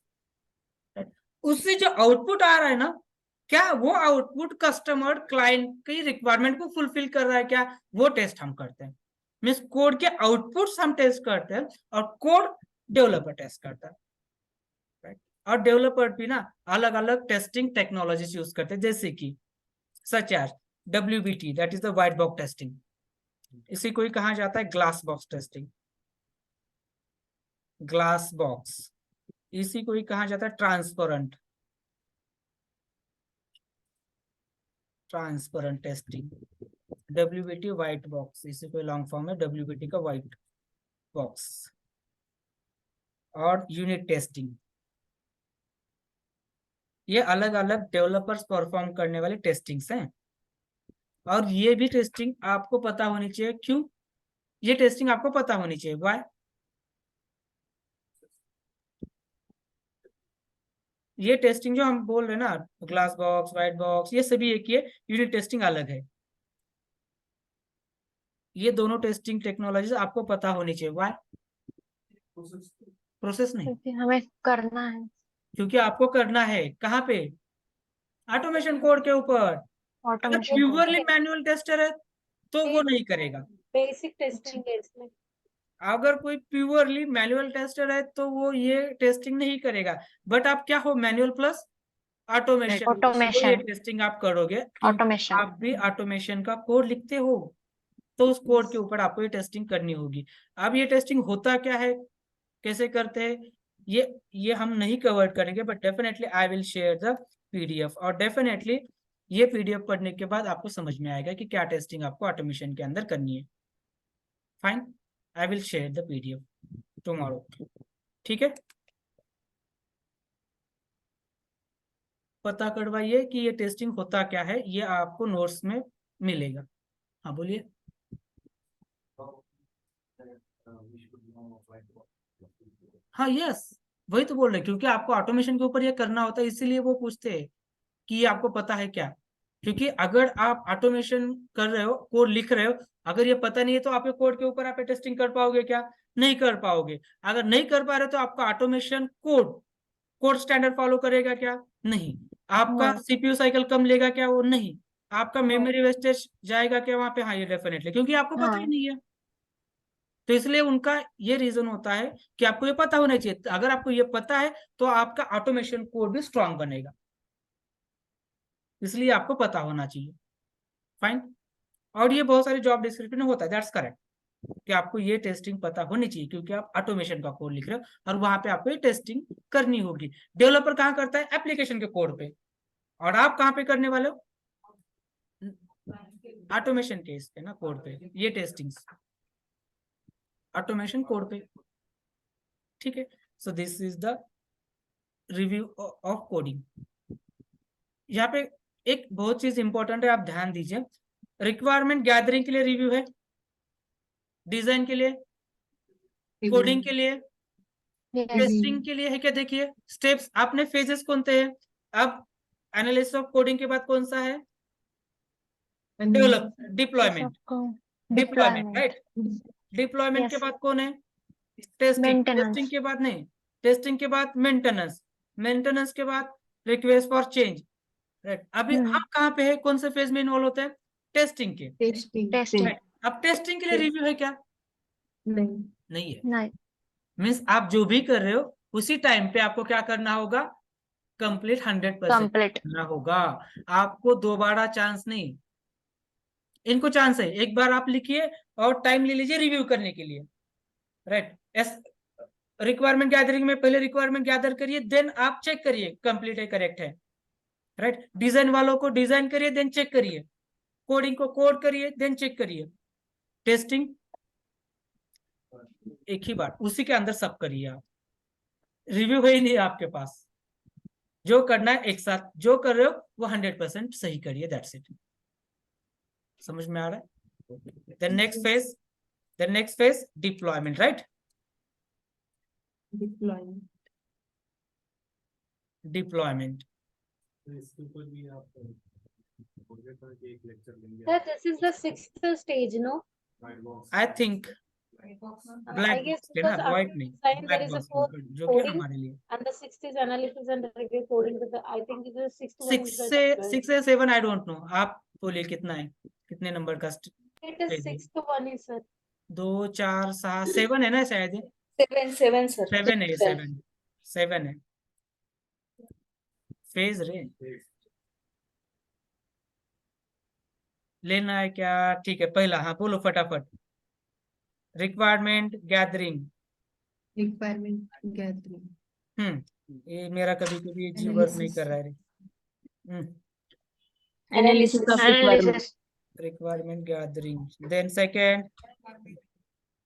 A: उससे जो आउटपुट आ रहा है ना, क्या वो आउटपुट कस्टमर क्लाइंट की रिक्वायरमेंट को फुलफिल कर रहा है क्या, वो टेस्ट हम करते हैं। मीन्स कोड के आउटपुट्स हम टेस्ट करते हैं और कोड डेवलपर टेस्ट करता है, राइट। और डेवलपर भी ना अलग अलग टेस्टिंग टेक्नोलॉजीज यूज करते हैं, जैसे कि such as WBT, that is the white box testing. इसी को ही कहा जाता है glass box testing, glass box. इसी को ही कहा जाता है transparent, transparent testing. WBT white box, इसी को लॉन्ग फॉर्म है WBT का व्हाइट बॉक्स। और यूनिट टेस्टिंग, ये अलग अलग डेवलपर्स परफॉर्म करने वाले टेस्टिंग्स हैं। और ये भी टेस्टिंग आपको पता होनी चाहिए। क्यों? ये टेस्टिंग आपको पता होनी चाहिए। व्हाई? ये टेस्टिंग जो हम बोल रहे हैं ना, ग्लास बॉक्स, व्हाइट बॉक्स, ये सभी एक ही है, यूनिट टेस्टिंग अलग है। ये दोनों टेस्टिंग टेक्नोलॉजीज आपको पता होनी चाहिए। व्हाई? प्रोसेस नहीं,
G: क्योंकि हमें करना है।
A: क्योंकि आपको करना है। कहाँ पे? ऑटोमेशन कोड के ऊपर। अगर
G: ऑटोमेशन
A: प्योरली मैनुअल टेस्टर है तो वो नहीं करेगा।
F: बेसिक टेस्टिंग है इसमें।
A: अगर कोई प्योरली मैनुअल टेस्टर है तो वो ये टेस्टिंग नहीं करेगा। बट आप क्या हो? मैनुअल प्लस ऑटोमेशन, ये
G: ऑटोमेशन
A: टेस्टिंग आप करोगे क्योंकि
G: ऑटोमेशन
A: आप भी ऑटोमेशन का कोड लिखते हो, तो उस कोड के ऊपर आपको ये टेस्टिंग करनी होगी। अब ये टेस्टिंग होता क्या है, कैसे करते हैं, ये हम नहीं कवर करेंगे, but definitely I will share the PDF। और डेफिनेटली ये PDF पढ़ने के बाद आपको समझ में आएगा कि क्या टेस्टिंग आपको ऑटोमेशन के अंदर करनी है। Fine, I will share the PDF tomorrow. ठीक है, पता करवाइए कि ये टेस्टिंग होता क्या है, ये आपको नोट्स में मिलेगा। हाँ बोलिए। हाँ यस, वही तो बोल रहे, क्योंकि आपको ऑटोमेशन के ऊपर ये करना होता है, इसीलिए वो पूछते हैं कि ये आपको पता है क्या। क्योंकि अगर आप ऑटोमेशन कर रहे हो, कोड लिख रहे हो, अगर ये पता नहीं है तो आप ये कोड के ऊपर आप टेस्टिंग कर पाओगे क्या? नहीं कर पाओगे। अगर नहीं कर पा रहे तो आपका ऑटोमेशन कोड स्टैंडर्ड फॉलो करेगा क्या? नहीं। आपका CPU साइकिल कम लेगा क्या? वो नहीं। आपका मेमोरी वेस्टेज जाएगा क्या वहां पे? हाँ ये डेफिनेटली, क्योंकि आपको पता ही नहीं है। तो इसलिए उनका ये रीजन होता है कि आपको ये पता होना चाहिए। अगर आपको ये पता है तो आपका ऑटोमेशन कोड भी स्ट्रांग बनेगा, इसलिए आपको पता होना चाहिए। फाइन। और ये बहुत सारे जॉब डिस्क्रिप्शन में होता है, दैट्स करेक्ट, कि आपको ये टेस्टिंग पता होनी चाहिए, क्योंकि आप ऑटोमेशन का कोड लिख रहे हो और वहां पे आपको ये टेस्टिंग करनी होगी। डेवलपर कहाँ करता है? एप्लीकेशन के कोड पे। और आप कहाँ पे करने वाले हो? ऑटोमेशन केस पे ना, कोड पे। ये टेस्टिंग ऑटोमेशन कोड पे। ठीक है, सो this is the review of coding. यहाँ पे एक बहुत चीज इंपॉर्टेंट है, आप ध्यान दीजिए। रिक्वायरमेंट गैदरिंग के लिए रिव्यू है, डिजाइन के लिए, कोडिंग के लिए, टेस्टिंग के लिए है क्या? देखिए स्टेप्स, आपने फेजेस कौन से हैं? अब एनालिसिस ऑफ कोडिंग के बाद कौन सा है? Develop, deployment, right. डिप्लॉयमेंट के बाद कौन है? टेस्टिंग। टेस्टिंग के बाद नहीं, टेस्टिंग के बाद मेंटेनेंस, मेंटेनेंस के बाद रिक्वेस्ट फॉर चेंज, राइट। अभी हम कहाँ पे है, कौन से फेज में इन्वॉल्व होते हैं? टेस्टिंग के।
G: टेस्टिंग
A: अब टेस्टिंग के लिए रिव्यू है क्या? नहीं है।
G: नहीं
A: मीन्स आप जो भी कर रहे हो उसी टाइम पे आपको क्या करना होगा? कंप्लीट 100%
G: कंप्लीट
A: करना होगा। आपको दोबारा चांस नहीं। इनको चांस है, एक बार आप लिखिए और टाइम ले लीजिए रिव्यू करने के लिए, राइट। रिक्वायरमेंट गैदरिंग में पहले रिक्वायरमेंट गैदर करिए, देन आप चेक करिए कंप्लीट है, करेक्ट है, राइट। डिजाइन वालों को डिजाइन करिए, देन चेक करिए। कोडिंग को कोड करिए, देन चेक करिए। टेस्टिंग एक ही बार, उसी के अंदर सब करिए आप। रिव्यू है ही नहीं आपके पास, जो करना है एक साथ, जो कर रहे हो वो 100% सही करिए, दैट्स इट। समझ में आ रहा है? Then next phase deployment, right. Deployment
F: Sir, this is the sixth stage, no?
A: I think
F: I
A: black
F: guess
A: box के ना,
F: because
A: व्हाइट
F: after
A: नहीं,
F: design there
A: black
F: is a
A: box
F: fourth
A: जो कि
F: coding
A: हमारे लिए
F: and the sixth is analysis and review coding. So I think the sixth one
A: six
F: is the
A: से 7 I don't know, आप बोलिए कितना है, कितने नंबर का?
F: it is sixth one is sir.
A: 2 4 7 7 है ना शायद?
E: Seven, sir.
A: 7 है, 7 है फेज रे। लेना है क्या? ठीक है, पहला, हाँ बोलो फटाफट। Requirement gathering.
B: requirement gathering,
A: ये मेरा कभी कभी जी वर्क नहीं कर रहा है।
D: Analysis of requirement.
G: Analysis.
A: Requirement gathering, then second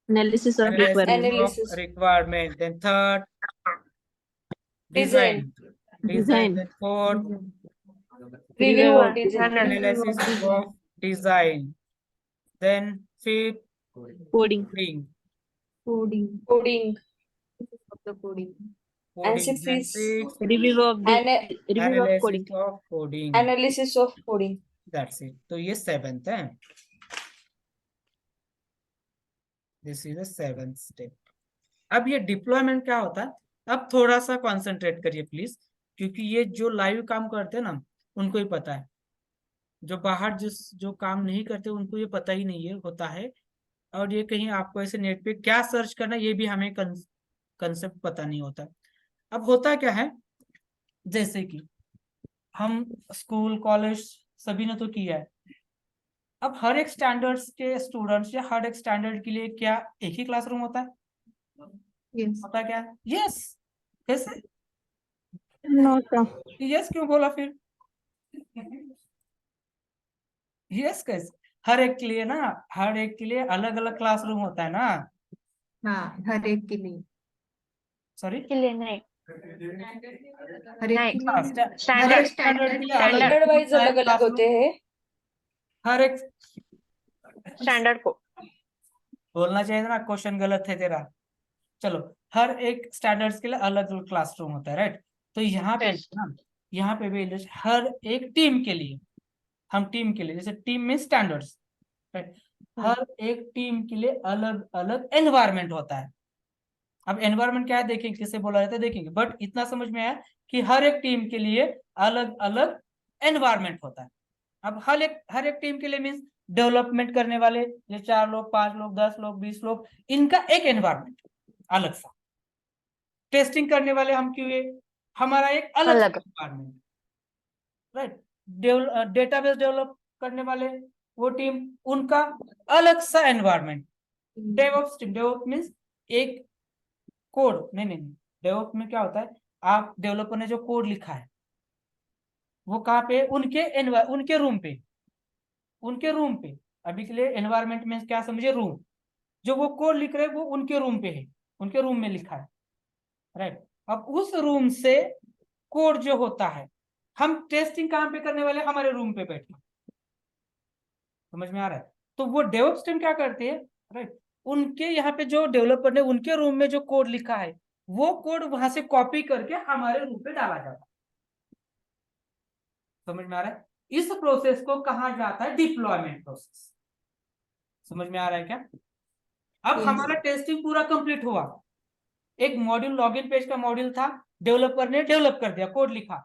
D: Analysis of requirement.
E: Analysis.
A: requirement, then third
E: Design.
A: design, then fourth
E: Review of
G: Review.
E: design.
A: analysis of design, then fifth
D: Coding.
A: coding,
B: coding
E: Coding.
B: of the coding,
E: And
A: then
E: sixth is
A: sixth
D: Review of the review of coding.
A: analysis of coding.
E: analysis of coding.
A: That's it. तो ये seventh है, this is the seventh step. अब ये deployment क्या होता है, अब थोड़ा सा कॉन्सेंट्रेट करिए प्लीज, क्योंकि ये जो लाइव काम करते हैं ना उनको ही पता है, जो बाहर जो काम नहीं करते उनको ये पता ही नहीं है होता है, और ये कहीं आपको ऐसे नेट पे क्या सर्च करना ये भी हमें कंसेप्ट पता नहीं होता। अब होता क्या है, जैसे कि हम स्कूल कॉलेज सभी ने तो किया है, अब हर एक स्टैंडर्ड्स के स्टूडेंट्स या हर एक स्टैंडर्ड के लिए क्या एक ही क्लासरूम होता है?
B: yes,
A: होता क्या है? यस। कैसे
D: No, sir.
A: यस क्यों बोला फिर? यस कैसे? हर एक के लिए ना, हर एक के लिए अलग अलग क्लासरूम होता है ना।
B: हाँ हर एक के लिए,
A: सॉरी,
G: के लिए नहीं,
B: हर एक
G: नहीं,
B: के
A: हाँ,
B: लिए,
A: हर एक
G: स्टैंडर्ड
A: स्टैंडर्ड के लिए अलग
E: Standard wise
A: होता है
E: अलग अलग
A: classroom,
E: होते हैं।
A: हर एक
G: स्टैंडर्ड को
A: बोलना चाहिए था ना, क्वेश्चन गलत है तेरा। चलो, हर एक स्टैंडर्ड्स के लिए अलग अलग क्लासरूम होता है, राइट? तो यहाँ पे
G: Yes.
A: ना, यहाँ पे भी हर एक टीम के लिए, हम टीम के लिए, जैसे टीम में स्टैंडर्ड्स, राइट, हर एक टीम के लिए अलग अलग एनवायरनमेंट होता है। अब एनवायरनमेंट क्या है देखेंगे, किसे बोला जाता है देखेंगे, बट इतना समझ में आया कि हर एक टीम के लिए अलग अलग एनवायरनमेंट होता है। अब हर एक टीम के लिए मीन्स डेवलपमेंट करने वाले, ये 4 लोग 5 लोग 10 लोग 20 लोग, इनका एक एनवायरनमेंट अलग सा। टेस्टिंग करने वाले हम क्यों, हमारा एक अलग
G: अलग।
A: Environment, right? डेटाबेस डेवलप करने वाले वो टीम, उनका अलग सा environment. DevOps team, DevOps means एक कोड, नहीं, डेवऑप्स में क्या होता है, आप डेवलपर ने जो कोड लिखा है वो कहाँ पे, उनके रूम पे। अभी के लिए एनवायरनमेंट में क्या समझे, रूम। जो वो कोड लिख रहे हैं वो उनके रूम पे है, उनके रूम में लिखा है, राइट? अब उस रूम से कोड जो होता है, हम टेस्टिंग कहाँ पे करने वाले, हमारे रूम पे बैठ के। समझ में आ रहा है? तो वो डेवऑप्स टीम क्या करते हैं, राइट, उनके यहाँ पे जो डेवलपर ने उनके रूम में जो कोड लिखा है वो कोड वहां से कॉपी करके हमारे रूम पे डाला जाता है। समझ में आ रहा है? इस प्रोसेस को कहा जाता है डिप्लॉयमेंट प्रोसेस। समझ में आ रहा है क्या? अब
B: Yes.
A: हमारा टेस्टिंग पूरा कंप्लीट हुआ, एक मॉड्यूल, लॉगिन पेज का मॉड्यूल था, डेवलपर ने डेवलप कर दिया, कोड लिखा,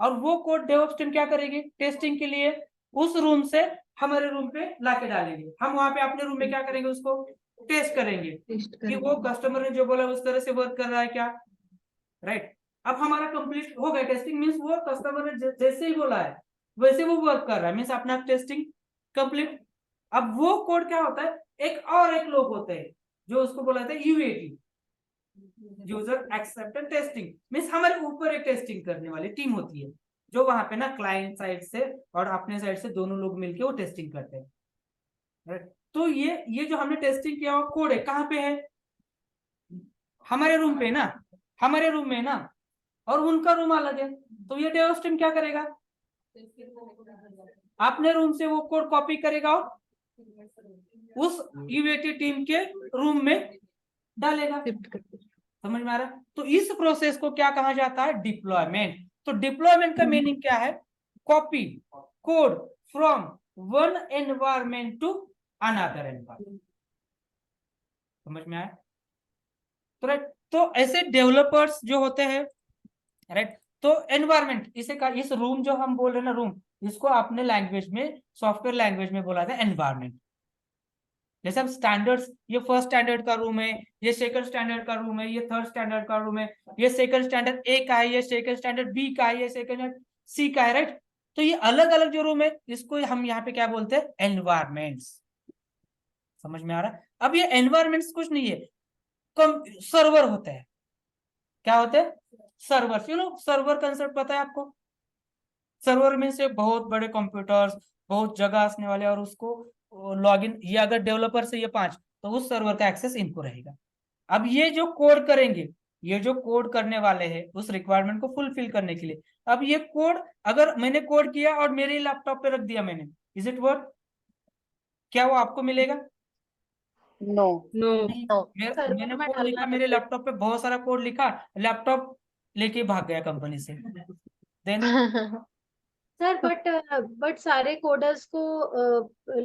A: और वो कोड डेवऑप्स टीम क्या करेगी, टेस्टिंग के लिए उस रूम से हमारे रूम पे लाके डालेंगे। हम वहां पे अपने रूम में क्या करेंगे, उसको टेस्ट करेंगे
B: टेस्ट
A: कि वो कस्टमर ने जो बोला उस तरह से वर्क कर रहा है क्या, राइट? अब हमारा कंप्लीट हो गया टेस्टिंग, मींस वो कस्टमर ने जैसे ही बोला है वैसे वो वर्क कर रहा है, मींस अपना टेस्टिंग कंप्लीट। अब वो कोड क्या होता है, एक लोग होते हैं जो उसको बोला जाता है UAT, user acceptance testing, means हमारे ऊपर एक टेस्टिंग करने वाली टीम होती है, जो वहां पे ना क्लाइंट साइड से और अपने साइड से दोनों लोग मिलके वो टेस्टिंग करते हैं, राइट? तो ये जो हमने टेस्टिंग किया वो कोड है, कहाँ पे है, हमारे रूम पे ना, हमारे रूम में ना, और उनका रूम अलग है। तो ये डेवऑप्स टीम क्या करेगा, अपने रूम से वो कोड कॉपी करेगा और उस यूएटी टीम के रूम में डालेगा। समझ में आ रहा है? तो इस प्रोसेस को क्या कहा जाता है, डिप्लॉयमेंट। तो डिप्लॉयमेंट का मीनिंग क्या है, copy code from one environment to another environment. समझ में आया? तो राइट, तो ऐसे डेवलपर्स जो होते हैं, राइट, तो एनवायरमेंट, इस रूम जो हम बोल रहे हैं ना, रूम, इसको अपने लैंग्वेज में, सॉफ्टवेयर लैंग्वेज में बोला जाता है एनवायरमेंट। जैसे अब स्टैंडर्ड्स, ये फर्स्ट स्टैंडर्ड का रूम है, ये सेकंड स्टैंडर्ड का रूम है, ये थर्ड स्टैंडर्ड का रूम है, ये सेकंड स्टैंडर्ड ए का है, ये सेकंड स्टैंडर्ड बी का है, ये सेकंड सी का है, राइट? तो ये अलग अलग जो रूम है इसको हम यहाँ पे क्या बोलते हैं, एनवायरमेंट्स। समझ में आ रहा है? अब ये एनवायरमेंट्स कुछ नहीं है, कम सर्वर होते हैं। क्या होते हैं? Server. You know server concept पता है आपको? सर्वर में से बहुत बड़े कंप्यूटर्स, बहुत जगह आने वाले, और उसको लॉगिन, ये अगर डेवलपर से ये 5, तो उस सर्वर का एक्सेस इनको रहेगा। अब ये जो कोड करेंगे, ये जो कोड करने वाले हैं उस रिक्वायरमेंट को फुलफिल करने के लिए, अब ये कोड अगर मैंने कोड किया और मेरे लैपटॉप पे रख दिया मैंने, इज इट वर्क? क्या वो आपको मिलेगा?
G: No.
D: नो।
F: सर्वर
A: मैंने
F: में
A: कोड
F: डालना
A: लिखा, मेरे लैपटॉप पे बहुत सारा कोड लिखा, लैपटॉप लेके भाग गया कंपनी से, देन
F: सर बट सारे कोडर्स को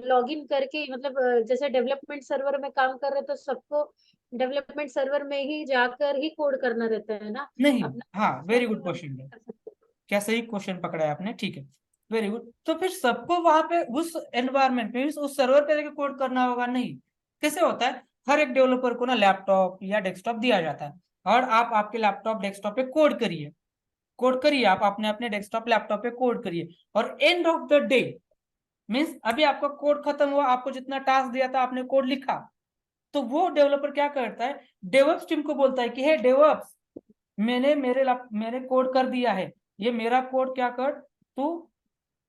F: लॉगिन करके, मतलब जैसे डेवलपमेंट सर्वर में काम कर रहे तो सबको डेवलपमेंट सर्वर में ही जाकर ही कोड करना रहता है ना?
A: नहीं।
F: अपना
A: हाँ, वेरी गुड
F: server में
A: क्वेश्चन है,
F: कर सकते हैं।
A: क्या सही क्वेश्चन पकड़ा है आपने, ठीक है, वेरी गुड। तो फिर सबको वहां पे उस एनवायरनमेंट में उस सर्वर पे जाके कोड करना होगा? नहीं। कैसे होता है, हर एक डेवलपर को ना लैपटॉप या डेस्कटॉप दिया जाता है, और आप आपके लैपटॉप डेस्कटॉप पे कोड करिए, कोड करिए, आप अपने अपने डेस्कटॉप लैपटॉप पे कोड करिए, और end of the day means अभी आपका कोड खत्म हुआ, आपको जितना टास्क दिया था आपने कोड लिखा, तो वो डेवलपर क्या करता है, डेवऑप्स टीम को बोलता है कि हे डेवऑप्स, मैंने कोड कर दिया है, ये मेरा कोड क्या कर, तू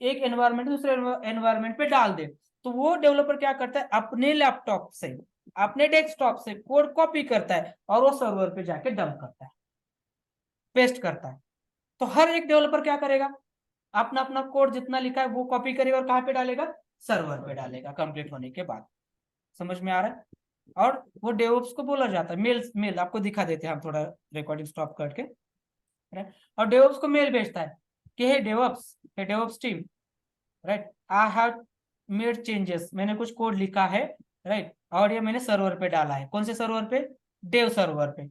A: एक एनवायरनमेंट दूसरे एनवायरनमेंट पे डाल दे। तो वो डेवलपर क्या करता है, अपने लैपटॉप से, अपने डेस्कटॉप से कोड कॉपी करता है और वो सर्वर पे जाके डंप करता है, पेस्ट करता है। तो हर एक डेवलपर क्या करेगा, अपना अपना कोड जितना लिखा है वो कॉपी करेगा और कहाँ पे डालेगा, सर्वर पे डालेगा कंप्लीट होने के बाद। समझ में आ रहा है? और वो डेवऑप्स को बोला जाता है, मेल आपको दिखा देते हैं हम, थोड़ा रिकॉर्डिंग स्टॉप करके, राइट। और डेवऑप्स को मेल भेजता है कि hey DevOps team, right, I have made changes, मैंने कुछ कोड लिखा है, राइट, और ये मैंने सर्वर पे डाला है। कौन से सर्वर पे? डेव सर्वर पे,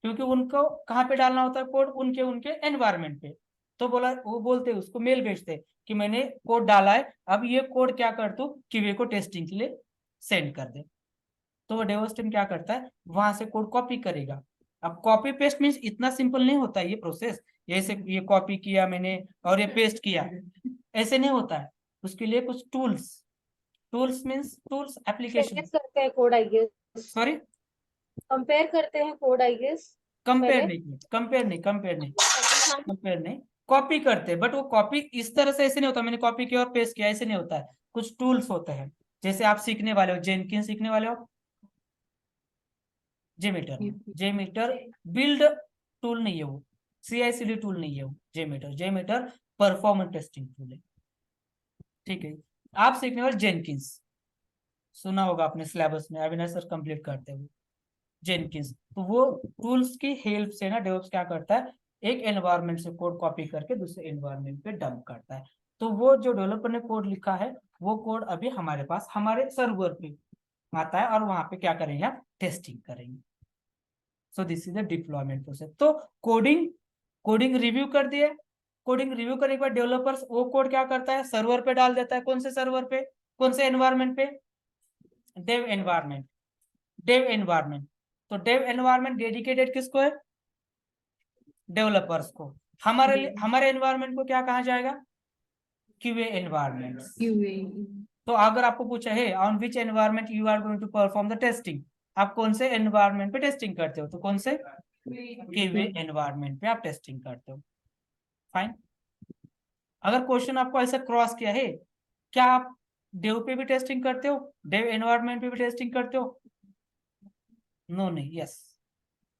A: क्योंकि उनको कहाँ पे डालना होता है कोड, उनके उनके एनवायरनमेंट पे। तो बोला, वो बोलते उसको मेल भेजते कि मैंने कोड डाला है, अब ये कोड क्या कर तू क्यूए को टेस्टिंग के लिए सेंड कर दे। तो वो डेवऑप्स टीम क्या करता है, वहां से कोड कॉपी करेगा। अब कॉपी पेस्ट मीन्स इतना सिंपल नहीं होता है ये प्रोसेस, जैसे ये कॉपी किया मैंने और ये पेस्ट किया, ऐसे नहीं होता है। उसके लिए कुछ tools means tools, application,
F: compare करते हैं code I guess,
A: sorry,
F: compare करते हैं कोड आई गेस।
A: कंपेयर नहीं, कॉपी करते हैं, बट वो कॉपी इस तरह से ऐसे नहीं होता, मैंने कॉपी किया और पेस्ट किया, ऐसे नहीं होता है। कुछ टूल्स होते हैं, जैसे आप सीखने वाले हो, जेनकिंस सीखने वाले हो, जेमीटर बिल्ड टूल नहीं है वो, CI/CD टूल नहीं है वो, जेमीटर परफॉर्मेंस टेस्टिंग टूल है, ठीक है। आप सीखने वाले जेनकिंस, सुना होगा आपने सिलेबस में, अविनाश सर कंप्लीट करते हैं जेनकिंस। तो वो टूल्स की हेल्प से ना डेवऑप्स क्या करता है, एक एनवायरनमेंट से कोड कॉपी करके दूसरे एनवायरनमेंट पे डंप करता है। तो वो जो डेवलपर ने कोड लिखा है वो कोड अभी हमारे पास हमारे सर्वर पे आता है, और वहां पे क्या करेंगे, आप टेस्टिंग करेंगे। सो this is the deployment process. तो कोडिंग रिव्यू कर दिए, कोडिंग रिव्यू करने के बाद डेवलपर्स वो कोड क्या करता है, सर्वर पे डाल देता है। कौन से सर्वर पे, कौन से एनवायरनमेंट पे, डेव एनवायरनमेंट। तो डेव एनवायरनमेंट डेडिकेटेड किसको है, डेवलपर्स को। हमारे एनवायरनमेंट को क्या कहा जाएगा, क्यूए एनवायरनमेंट। तो अगर आपको पूछा है on which environment you are going to perform the testing, आप कौन से एनवायरनमेंट पे टेस्टिंग करते हो, तो कौन से, क्यूए एनवायरनमेंट पे आप टेस्टिंग करते हो। फाइन। अगर क्वेश्चन आपको ऐसा क्रॉस किया है, क्या आप डेव पे भी टेस्टिंग करते हो, डेव एनवायरनमेंट पे भी टेस्टिंग करते हो? नो नहीं, यस,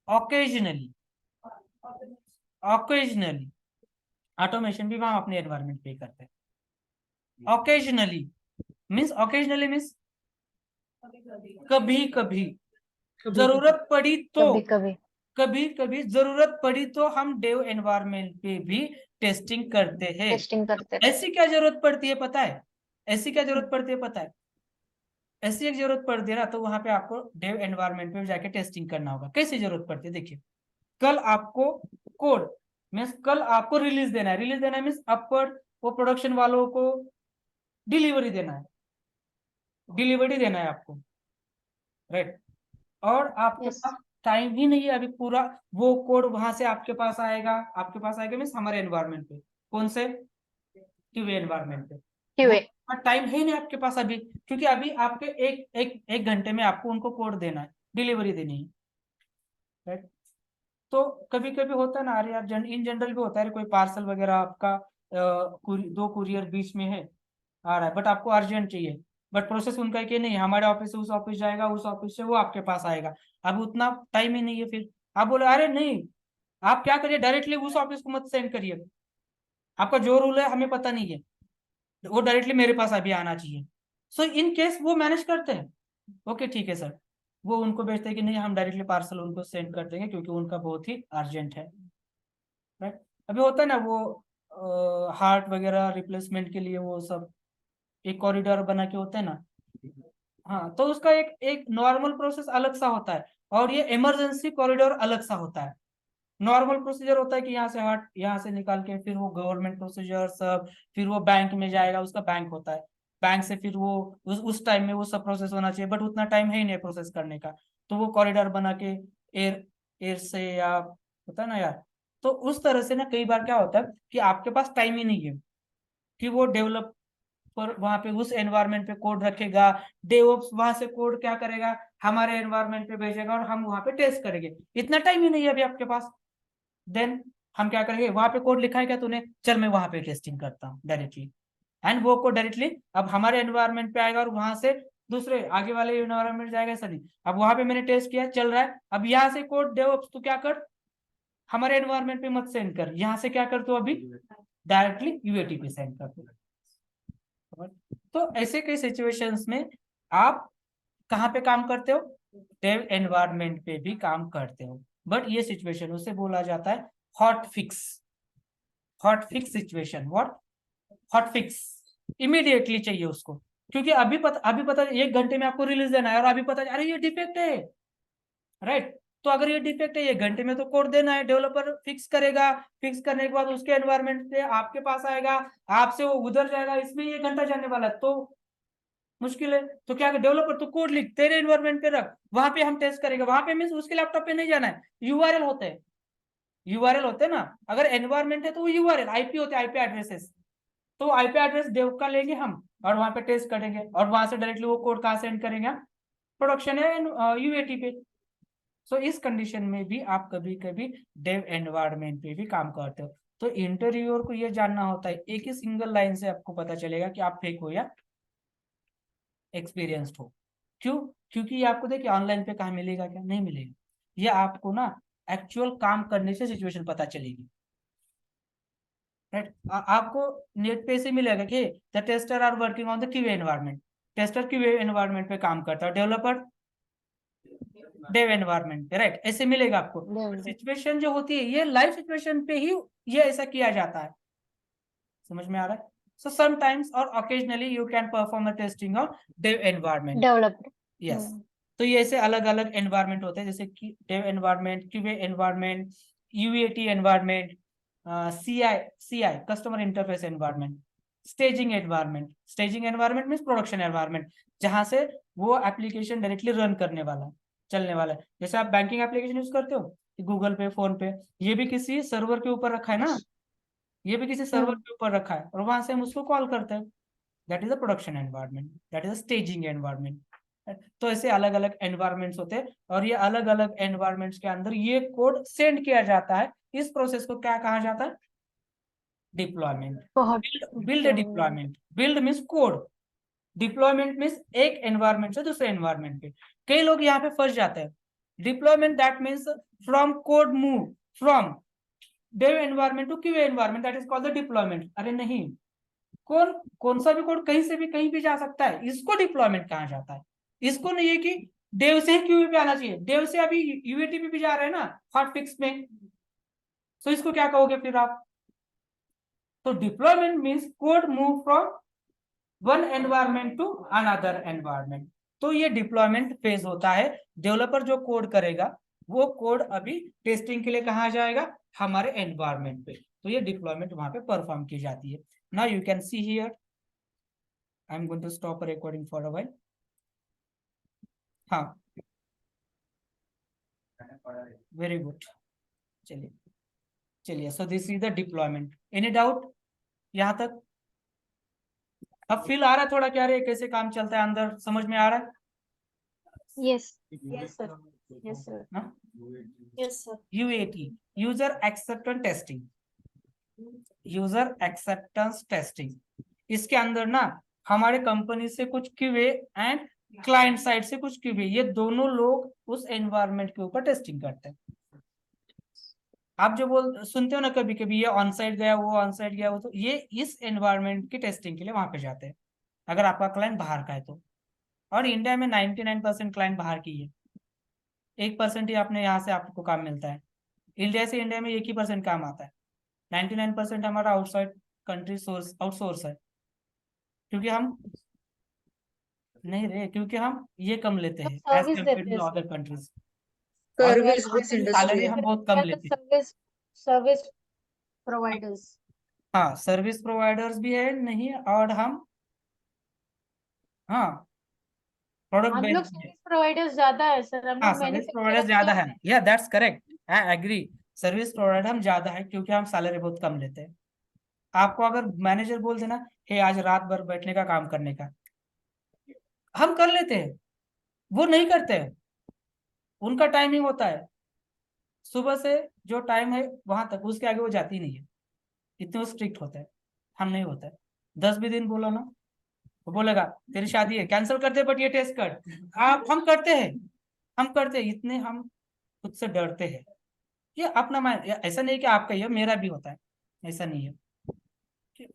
A: ऑकेजनली ऑटोमेशन भी वहां अपने एनवायरनमेंट पे करते हैं। ऑकेजनली मीन्स कभी कभी जरूरत पड़ी तो,
E: कभी
A: कभी जरूरत पड़ी तो हम डेव एनवायरनमेंट पे भी टेस्टिंग करते हैं।
E: टेस्टिंग करते हैं।
A: ऐसी क्या जरूरत पड़ती है पता है, ऐसी क्या जरूरत पड़ती है पता है, ऐसी एक जरूरत पड़ती है ना, तो वहां पे आपको डेव एनवायरनमेंट पे जाके टेस्टिंग करना होगा। कैसी जरूरत पड़ती है, देखिए, कल आपको कोड मीन्स कल आपको रिलीज देना है मीन्स अपवर्ड, वो प्रोडक्शन वालों को डिलीवरी देना है आपको, राइट। और आपके
E: Yes.
A: पास टाइम ही नहीं है अभी, पूरा वो कोड वहां से आपके पास आएगा मीन्स हमारे एनवायरनमेंट पे, कौन से, QA एनवायरनमेंट पे।
F: QA
A: टाइम है नहीं आपके पास अभी, क्योंकि अभी आपके एक घंटे में आपको उनको कोड देना है, डिलीवरी देनी है, राइट। तो कभी कभी होता है ना, अरे यार इन जनरल भी होता है, कोई पार्सल वगैरह आपका 2 कुरियर बीच में है, आ रहा है, बट आपको अर्जेंट चाहिए, बट प्रोसेस उनका है कि नहीं, हमारे ऑफिस से उस ऑफिस जाएगा, उस ऑफिस से वो आपके पास आएगा, अब उतना टाइम ही नहीं है। फिर आप बोले अरे नहीं, आप क्या करिए, डायरेक्टली उस ऑफिस को मत सेंड करिए, आपका जो रूल है हमें पता नहीं है, वो डायरेक्टली मेरे पास अभी आना चाहिए। सो इन केस वो मैनेज करते हैं, ओके ठीक है सर, वो उनको भेजते हैं कि नहीं हम डायरेक्टली पार्सल उनको सेंड कर देंगे क्योंकि उनका बहुत ही अर्जेंट है, राइट। अभी होता है ना वो हार्ट वगैरह रिप्लेसमेंट के लिए वो सब एक कॉरिडोर बना के होता है ना, हाँ, तो उसका एक एक नॉर्मल प्रोसेस अलग सा होता है और ये इमरजेंसी कॉरिडोर अलग सा होता है। नॉर्मल प्रोसीजर होता है कि यहाँ से हार्ट यहाँ से निकाल के फिर वो गवर्नमेंट प्रोसीजर सब, फिर वो बैंक में जाएगा, उसका बैंक होता है, बैंक से फिर वो उस टाइम में वो सब प्रोसेस होना चाहिए, बट उतना टाइम है ही नहीं प्रोसेस करने का, तो वो कॉरिडोर बना के एयर एयर से या होता है ना यार, तो उस तरह से ना कई बार क्या होता है कि आपके पास टाइम ही नहीं है कि वो डेवलप पर वहां पे उस एनवायरनमेंट पे कोड रखेगा, डेवऑप्स वहां से कोड क्या करेगा, हमारे एनवायरनमेंट पे भेजेगा और हम वहां पे टेस्ट करेंगे, इतना टाइम ही नहीं है अभी आपके पास। देन हम क्या करेंगे, वहां पे कोड लिखा है क्या तूने, चल मैं वहां पे टेस्टिंग करता हूँ डायरेक्टली, एंड वो कोड डायरेक्टली अब हमारे एनवायरनमेंट पे आएगा और वहां से दूसरे आगे वाले एनवायरनमेंट जाएगा, ऐसा नहीं। अब वहां पे मैंने टेस्ट किया, चल रहा है, अब यहाँ से कोड डेवऑप्स तू क्या कर, हमारे एनवायरनमेंट पे मत सेंड कर, यहाँ से क्या कर तू अभी डायरेक्टली यूएटी पे सेंड कर दो। तो ऐसे कई सिचुएशंस में आप कहाँ पे काम करते हो, डेव एनवायरनमेंट पे भी काम करते हो, बट ये सिचुएशन उसे बोला जाता है hot fix situation. What hot fix, immediately चाहिए उसको, क्योंकि अभी पता 1 घंटे में आपको रिलीज देना है और अभी पता अरे ये डिफेक्ट है, राइट। तो अगर ये डिफेक्ट है 1 घंटे में तो कोड देना है, डेवलपर फिक्स करेगा, फिक्स करने के बाद उसके एनवायरनमेंट से आपके पास आएगा, आपसे वो उधर जाएगा, इसमें 1 घंटा जाने वाला है, तो मुश्किल है। तो क्या डेवलपर तो कोड लिख तेरे एनवायरनमेंट पे रख, वहां पे हम टेस्ट करेंगे, वहां पे मींस उसके लैपटॉप पे नहीं जाना है, यूआरएल होते हैं ना, अगर एनवायरनमेंट है तो वो यूआरएल आईपी होते हैं, आईपी एड्रेसेस, तो आईपी एड्रेस डेव का लेंगे हम और वहां पे टेस्ट करेंगे और वहां से डायरेक्टली वो कोड कहाँ सेंड करेंगे, प्रोडक्शन है यूएटी पे। सो इस कंडीशन में भी आप कभी कभी डेव एनवायरनमेंट पे भी काम करते हो। तो इंटरव्यूअर को ये जानना होता है, एक ही सिंगल लाइन से आपको पता चलेगा कि आप फेक हो या एक्सपीरियंस्ड हो। क्यों, क्योंकि ये आपको देखिए ऑनलाइन पे कहाँ मिलेगा, क्या नहीं मिलेगा, ये आपको ना एक्चुअल काम करने से सिचुएशन पता चलेगी, राइट। आपको नेट पे से मिलेगा कि the tester are working on the QA environment, tester QA environment पे काम करता है, डेवलपर डेव एनवायरनमेंट पे, राइट, ऐसे मिलेगा आपको। सिचुएशन जो होती है ये लाइव सिचुएशन पे ही ये ऐसा किया जाता है, समझ में आ रहा है। So sometimes or occasionally you can perform a testing of dev environment.
F: Developer
A: Yes. तो ये ऐसे अलग अलग एनवायरनमेंट होते हैं, जैसे कि dev environment, QA environment, UAT environment, CI customer interface environment, staging environment means production environment, जहां से वो एप्लीकेशन डायरेक्टली रन करने वाला है, चलने वाला है। जैसे आप बैंकिंग एप्लीकेशन यूज करते हो गूगल पे, फोन पे, ये भी किसी सर्वर के ऊपर रखा है ना, ये भी किसी सर्वर के ऊपर रखा है और वहां से हम उसको कॉल करते हैं, that is a production environment, that is a staging environment. तो ऐसे अलग अलग एनवायरनमेंट्स होते हैं और ये अलग अलग एनवायरनमेंट्स के अंदर ये कोड सेंड किया जाता है। इस प्रोसेस को क्या कहा जाता है, deployment. Build deployment, build means code, deployment means एक एनवायरनमेंट से दूसरे एनवायरनमेंट पे। कई लोग यहाँ पे फंस जाते हैं, deployment that means from code move from dev environment to QA environment, that is called the deployment। अरे नहीं, कौन सा भी कोड कहीं से भी कहीं भी जा सकता है, इसको डिप्लॉयमेंट कहा जाता है। इसको नहीं है कि डेव से ही QA पे आना चाहिए, डेव से अभी यूएटी पे भी जा रहे हैं ना हॉट फिक्स में, तो इसको क्या कहोगे फिर आप। तो deployment means code move from one environment to another environment. तो ये डिप्लॉयमेंट फेज होता है, डेवलपर जो कोड करेगा वो कोड अभी टेस्टिंग के लिए कहाँ जाएगा, हमारे एनवायरनमेंट पे, तो ये डिप्लॉयमेंट वहां पे परफॉर्म की जाती है। Now you can see here, I am going to stop recording for a while. हाँ, वेरी गुड, चलिए, so this is the deployment. Any doubt यहाँ तक? अब फील आ रहा है थोड़ा क्या रे कैसे काम चलता है अंदर, समझ में आ रहा है?
C: Yes
F: Yes, sir. Yes, sir.
A: हाँ?
F: Yes, sir.
A: UAT, user acceptance testing, user acceptance testing, इसके अंदर ना हमारे कंपनी से कुछ क्यूए एंड क्लाइंट साइड से कुछ क्यूए, ये दोनों लोग उस एनवायरनमेंट के ऊपर टेस्टिंग करते हैं। आप जो सुनते हो ना कभी कभी ये ऑन साइड गया, वो ऑन साइड गया, वो, तो ये इस एनवायरनमेंट की टेस्टिंग के लिए वहां पे जाते हैं अगर आपका क्लाइंट बाहर का है तो। और इंडिया में 99% क्लाइंट बाहर की है, 1% ही आपने यहाँ से आपको काम मिलता है। इंडिया से इंडिया में 1% काम आता है, 99% हमारा आउटसाइड कंट्री सोर्स आउटसोर्स है, क्योंकि हम नहीं रहे, क्योंकि हम ये कम लेते हैं एज
F: Service
A: कम्पेयर
F: देते
A: टू
F: हैं
A: other countries.
B: Service based industry
A: salary
B: है।
A: हम बहुत कम लेते हैं।
F: Service providers.
A: हाँ, सर्विस प्रोवाइडर्स भी है नहीं, और हम हाँ प्रोडक्ट
F: हम लोग
A: बेस्ड,
F: सर्विस प्रोवाइडर्स ज्यादा है सर, हम
A: हाँ
F: लोग
A: सर्विस प्रोवाइडर
F: मैन्युफैक्चरर
A: ज्यादा है, या that's correct, I agree, service provider हम ज्यादा है क्योंकि हम सैलरी बहुत कम लेते हैं। आपको अगर मैनेजर बोल देना हे आज रात भर बैठने का काम करने का, हम कर लेते हैं, वो नहीं करते हैं, उनका टाइमिंग होता है सुबह से जो टाइम है वहां तक, उसके आगे वो जाती नहीं है, इतने वो स्ट्रिक्ट होता है। हम नहीं होता है, 10 भी दिन बोलो ना, वो बोलेगा तेरी शादी है कैंसिल कर दे बट ये टेस्ट कर। आप हम करते हैं, हम करते हैं, इतने हम खुद से डरते हैं। ये अपना ऐसा नहीं कि आपका ये मेरा भी होता है, ऐसा नहीं है।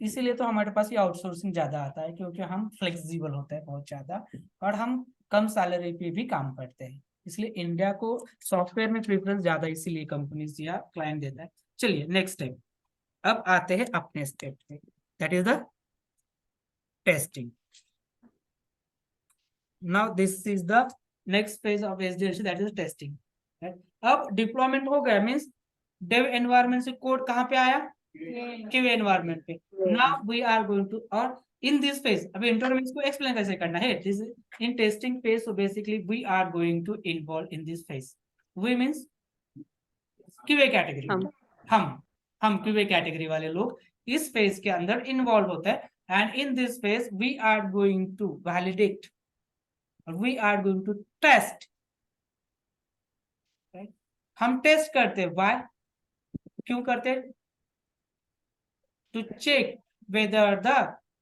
A: इसीलिए तो हमारे पास ये आउटसोर्सिंग ज्यादा आता है, क्योंकि हम फ्लेक्सिबल होते हैं बहुत ज्यादा, और हम कम सैलरी पे भी काम करते हैं, इसलिए इंडिया को सॉफ्टवेयर में प्रेफरेंस ज्यादा इसीलिए कंपनीज या क्लाइंट देता है। चलिए नेक्स्ट स्टेप, अब आते हैं अपने स्टेप पे, that is the testing. Now this is the next phase of SDLC, that is testing. अब डिप्लॉयमेंट हो गया, मींस डेव एनवायरनमेंट से कोड कहाँ पे आया, क्यूए एनवायरनमेंट पे। Now we are going to, और इन दिस फेज अभी इंटरव्यू को एक्सप्लेन कैसे करना है, this in testing phase, so basically we are going to involve in this phase. We means QA category, हम क्यूए कैटेगरी वाले लोग इस फेज के अंदर इन्वॉल्व होते हैं, and in this phase we are going to validate, we are going to test. हम test करते, व्हाई, क्यों करते, to check whether the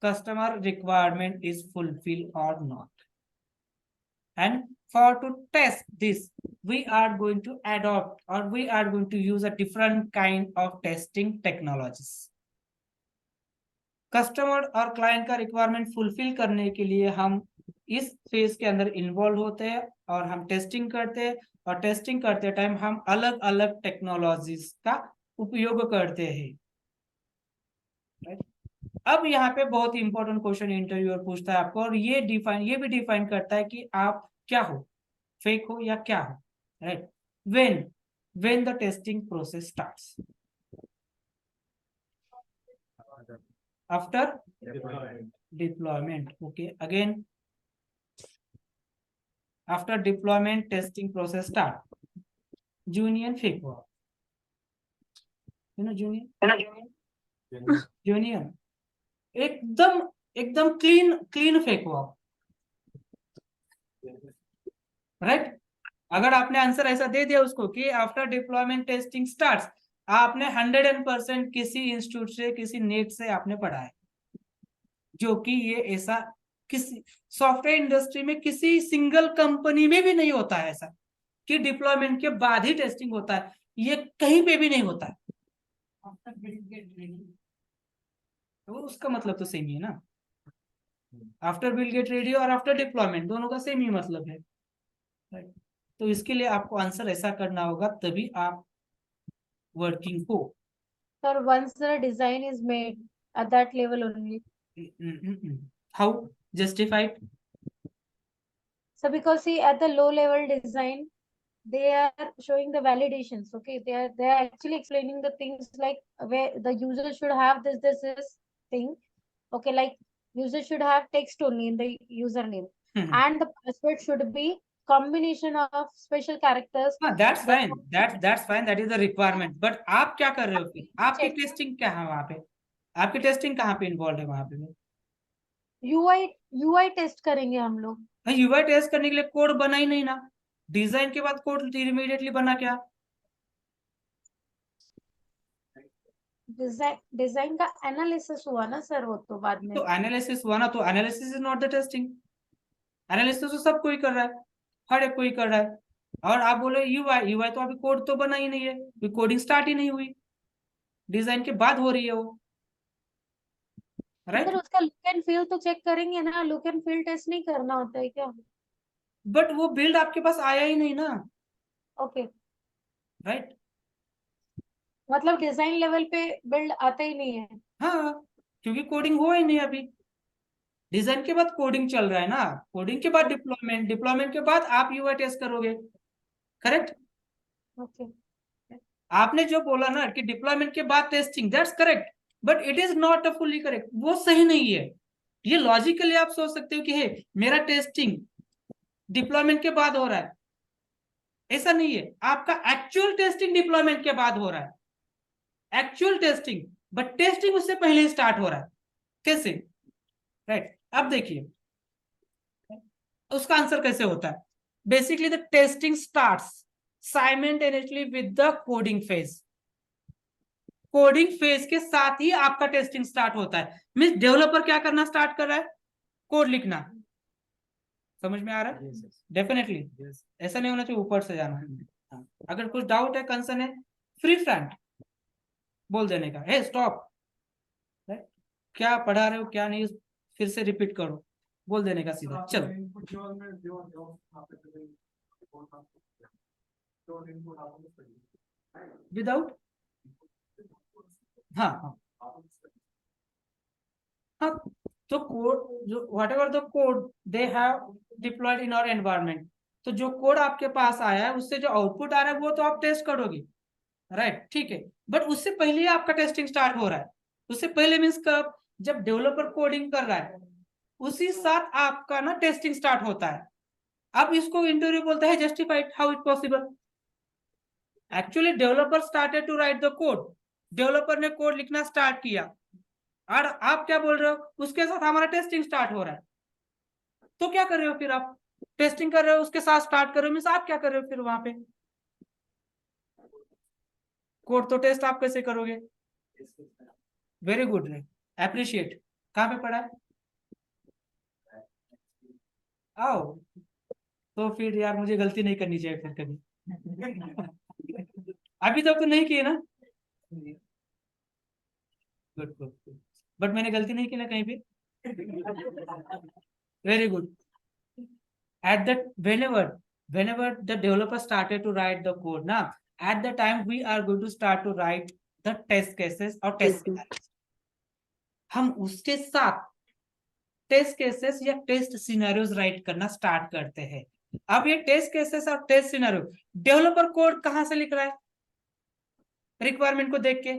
A: customer requirement is fulfilled or not. And for to test this, we are going to adopt, or we are going to use a different kind of testing technologies. Customer और client का requirement fulfil करने के लिए हम इस phase के अंदर involve होते हैं, और हम टेस्टिंग करते हैं, और टेस्टिंग करते टाइम हम अलग अलग टेक्नोलॉजीज का उपयोग करते हैं। अब यहाँ पे बहुत ही इंपॉर्टेंट क्वेश्चन इंटरव्यूअर पूछता है आपको, और ये भी डिफाइन करता है कि आप क्या हो, फेक हो या क्या हो, right. When the testing process starts, after deployment, okay, again after deployment testing process start. Junior fake हुआ, जूनियर एकदम क्लीन फेक हुआ, राइट। अगर आपने आंसर ऐसा दे दिया उसको कि आफ्टर डिप्लॉयमेंट टेस्टिंग स्टार्ट्स, आपने 100% किसी इंस्टीट्यूट से, किसी नेट से आपने पढ़ा है, जो कि ये ऐसा किसी सॉफ्टवेयर इंडस्ट्री में किसी सिंगल कंपनी में भी नहीं होता है ऐसा कि डिप्लॉयमेंट के बाद ही टेस्टिंग होता है, ये कहीं पे भी नहीं होता है। तो उसका मतलब तो सेम ही है ना, आफ्टर बिल गेट रेडी और आफ्टर डिप्लॉयमेंट दोनों का सेम ही मतलब है, राइट। तो इसके लिए आपको आंसर ऐसा करना होगा, तभी आप वर्किंग हो।
F: Sir, once the design is made at that level only.
A: How justified?
F: So because see at the low level design, they are showing the validations. Okay, they are actually explaining the things like where the user should have this thing. Okay, like user should have text only in the username, and the password should be combination of special characters.
A: That's fine. That's fine. That is the requirement. But आप क्या कर रहे हो फिर? आपकी testing क्या है वहाँ पे? आपकी टेस्टिंग कहाँ पे इन्वॉल्व है वहाँ पे?
F: यूआई टेस्ट करेंगे हम लोग।
A: यूआई टेस्ट करने के लिए कोड बना ही नहीं ना, डिजाइन के बाद कोड इमीडिएटली बना क्या?
F: डिजाइन का एनालिसिस हुआ ना सर, वो तो बाद में।
A: तो एनालिसिस हुआ ना, तो analysis is not the testing. Analysis तो सब कोई कर रहा है, हर एक कोई कर रहा है। और आप बोले यूआई, यूआई तो अभी कोड तो बना ही नहीं है, कोडिंग स्टार्ट ही नहीं हुई, डिजाइन के बाद हो रही है वो, राइट?
F: सर उसका लुक एंड फील तो चेक करेंगे ना, लुक एंड फील टेस्ट नहीं करना होता है क्या?
A: बट वो बिल्ड आपके पास आया ही नहीं ना,
F: ओके,
A: राइट?
F: मतलब डिजाइन लेवल पे बिल्ड आता ही नहीं है।
A: हाँ, क्योंकि कोडिंग हुआ ही नहीं अभी, डिजाइन के बाद कोडिंग चल रहा है ना, कोडिंग के बाद डिप्लॉयमेंट, डिप्लॉयमेंट के बाद आप यूआई टेस्ट करोगे, करेक्ट?
F: ओके,
A: आपने जो बोला ना कि डिप्लॉयमेंट के बाद testing, that's correct, but it is not a fully correct, वो सही नहीं है। ये लॉजिकली आप सोच सकते हो कि हे मेरा टेस्टिंग डिप्लॉयमेंट के बाद हो रहा है, ऐसा नहीं है, आपका एक्चुअल टेस्टिंग डिप्लॉयमेंट के बाद हो रहा है, एक्चुअल टेस्टिंग, बट टेस्टिंग उससे पहले ही स्टार्ट हो रहा है। कैसे? राइट, अब देखिए उसका आंसर कैसे होता है। Basically the testing starts simultaneously with the coding phase, coding phase के साथ ही आपका टेस्टिंग स्टार्ट होता है। मींस डेवलपर क्या करना स्टार्ट कर रहा है? कोड लिखना। समझ में आ रहा है? डेफिनेटली ऐसा नहीं होना चाहिए ऊपर से जाना। हाँ। अगर कुछ डाउट है, कंसर्न है, फ्री फ्रंट बोल देने का, हे स्टॉप, क्या पढ़ा रहे हो क्या नहीं, फिर से रिपीट करो, बोल देने का सीधा, चलो। विदाउट, हाँ हाँ हाँ, तो कोड जो whatever the code they have deployed in our environment, तो जो कोड आपके पास आया है उससे जो आउटपुट आ रहा है वो तो आप टेस्ट करोगे, राइट? ठीक है, बट उससे पहले ही आपका टेस्टिंग स्टार्ट हो रहा है। उससे पहले मीन्स कब? जब डेवलपर कोडिंग कर रहा है उसी साथ आपका ना टेस्टिंग स्टार्ट होता है। अब इसको इंटरव्यू बोलता है justified, how it possible? Actually developer started to write the code, developer ने कोड लिखना स्टार्ट किया, और आप क्या बोल रहे हो? उसके साथ हमारा टेस्टिंग स्टार्ट हो रहा है। तो क्या कर रहे हो फिर? आप टेस्टिंग कर रहे हो, उसके साथ स्टार्ट कर रहे हो, मीन्स आप क्या कर रहे हो फिर वहां पे? कोड तो टेस्ट आप कैसे करोगे? Very good, appreciate. कहाँ पे पढ़ा है? आओ, तो फिर यार मुझे गलती नहीं करनी चाहिए फिर कभी। अभी तक तो नहीं किए ना? गुड गुड गुड, बट मैंने गलती नहीं की ना कहीं पे? Very good. At that, whenever the developer started to write the code, now at the time we are going to start to write the test cases or test scenarios. हम उसके साथ टेस्ट केसेस या test scenarios right करना start करते हैं। अब ये test cases और टेस्ट सिनेरियो डेवलपर कोड कहां से लिख रहा है? रिक्वायरमेंट को देख के,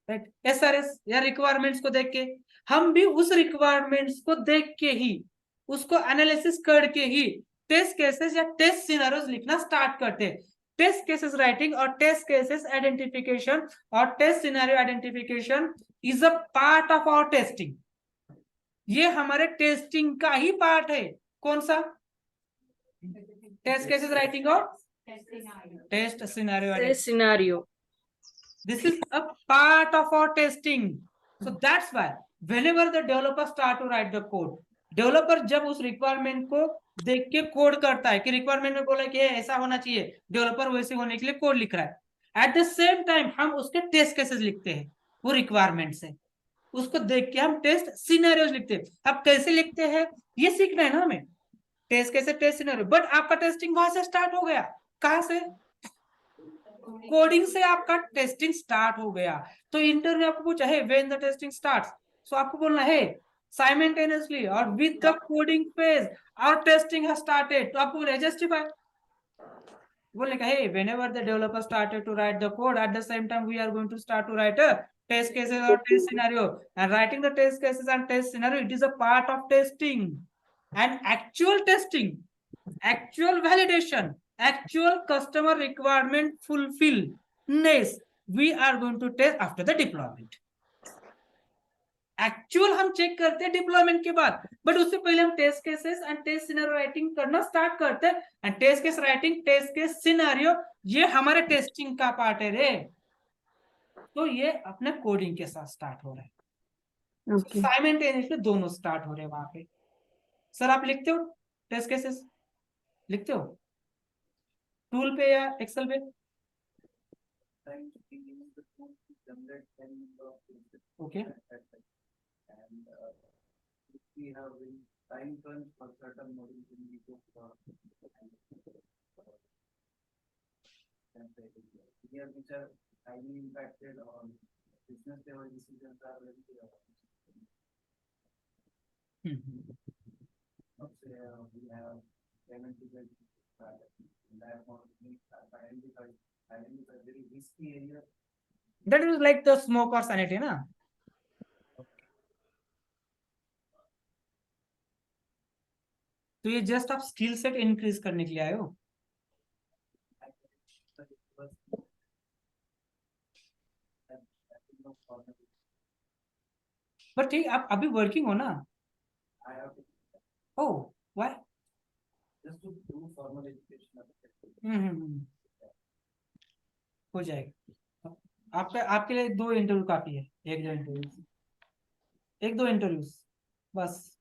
A: राइट? एसआरएस या रिक्वायरमेंट्स को देख के, हम भी उस रिक्वायरमेंट्स को देख के ही, उसको एनालिसिस करके ही टेस्ट केसेस या टेस्ट सिनेरियोज लिखना स्टार्ट करते हैं। टेस्ट केसेस राइटिंग और टेस्ट केसेस आइडेंटिफिकेशन और test scenario identification is a part of our testing. ये हमारे टेस्टिंग का ही पार्ट है। कौन सा? टेस्ट केसेस राइटिंग और test scenario.
D: Scenario.
A: This is a part of our testing. So that's why whenever the developer start to write the code, developer जब उस रिक्वायरमेंट को देख के कोड करता है कि रिक्वायरमेंट में बोला कि ऐसा होना चाहिए, डेवलपर वैसे होने के लिए कोड लिख रहा है। एट द सेम टाइम हम उसके टेस्ट केसेस लिखते हैं, वो रिक्वायरमेंट से उसको देख के हम टेस्ट सिनेरियोज लिखते हैं। अब कैसे लिखते हैं ये सीखना है ना हमें, टेस्ट कैसे, टेस्ट सिनेरियो। बट आपका टेस्टिंग वहां से स्टार्ट हो गया, कहां से? कोडिंग से आपका टेस्टिंग स्टार्ट हो गया। तो इंटरव्यू आपको पूछा है when the testing starts, so आपको बोलना है साइमल्टेनियसली और with the coding phase our testing has started. तो आपको बोले जस्टिफाई, बोलने का है whenever the developer started to write the code, at the same time we are going to start to write a test cases or test scenario, and writing the test cases and test scenario, it is a part of testing. And actual testing, actual validation, actual customer requirement fulfilled, we are going to test after the deployment. Actual हम check करते हैं deployment के बाद, but उससे पहले हम test cases and test scenario writing करना start करते हैं। And test case writing, test case scenario, ये हमारे टेस्टिंग का पार्ट है रे। तो ये अपने कोडिंग के साथ स्टार्ट हो रहा है,
D: Okay.
A: साइमल्टेनियसली दोनों स्टार्ट हो रहे हैं वहां पे। सर आप लिखते हो टेस्ट केसेस, लिखते हो टूल पे या एक्सेल पे? Okay that is like the smoke और सैनिटी ना। तो ये जस्ट आप स्किल सेट इंक्रीज करने के लिए आए हो। पर ठीक, आप अभी वर्किंग हो ना? Oh why? हो जाएगा। आपका, आपके लिए 2 इंटरव्यू काफी है, 1-2 इंटरव्यू, 1-2 इंटरव्यूज बस,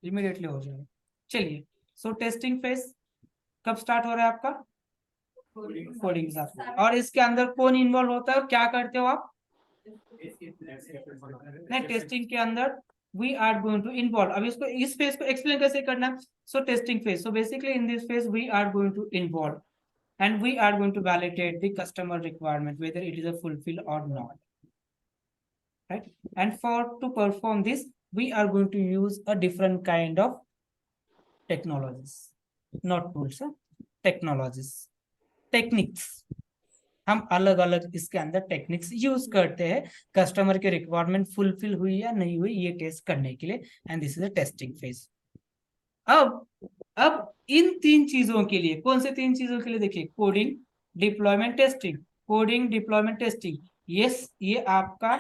A: इमीडिएटली हो जाएगा। चलिए, सो टेस्टिंग फेज कब स्टार्ट हो रहा है आपका? कोडिंग के साथ। और इसके अंदर कौन इन्वॉल्व होता है और क्या करते हो आप? नहीं, टेस्टिंग के अंदर we are going to involve. अब इसको, इस फेज को एक्सप्लेन कैसे करना है? So testing phase, so basically in this phase we are going to involve and we are going to validate the customer requirement whether it is a fulfill or not, right? And for to perform this we are going to use a different kind of technologies, not tools, technologies, techniques। हम अलग अलग इसके अंदर techniques use करते हैं customer के requirement fulfil हुई या नहीं हुई ये टेस्ट करने के लिए। And this is a testing phase. अब इन 3 चीजों के लिए, कौन से 3 चीजों के लिए? देखिए, coding, deployment, testing. Coding, deployment, testing, ये आपका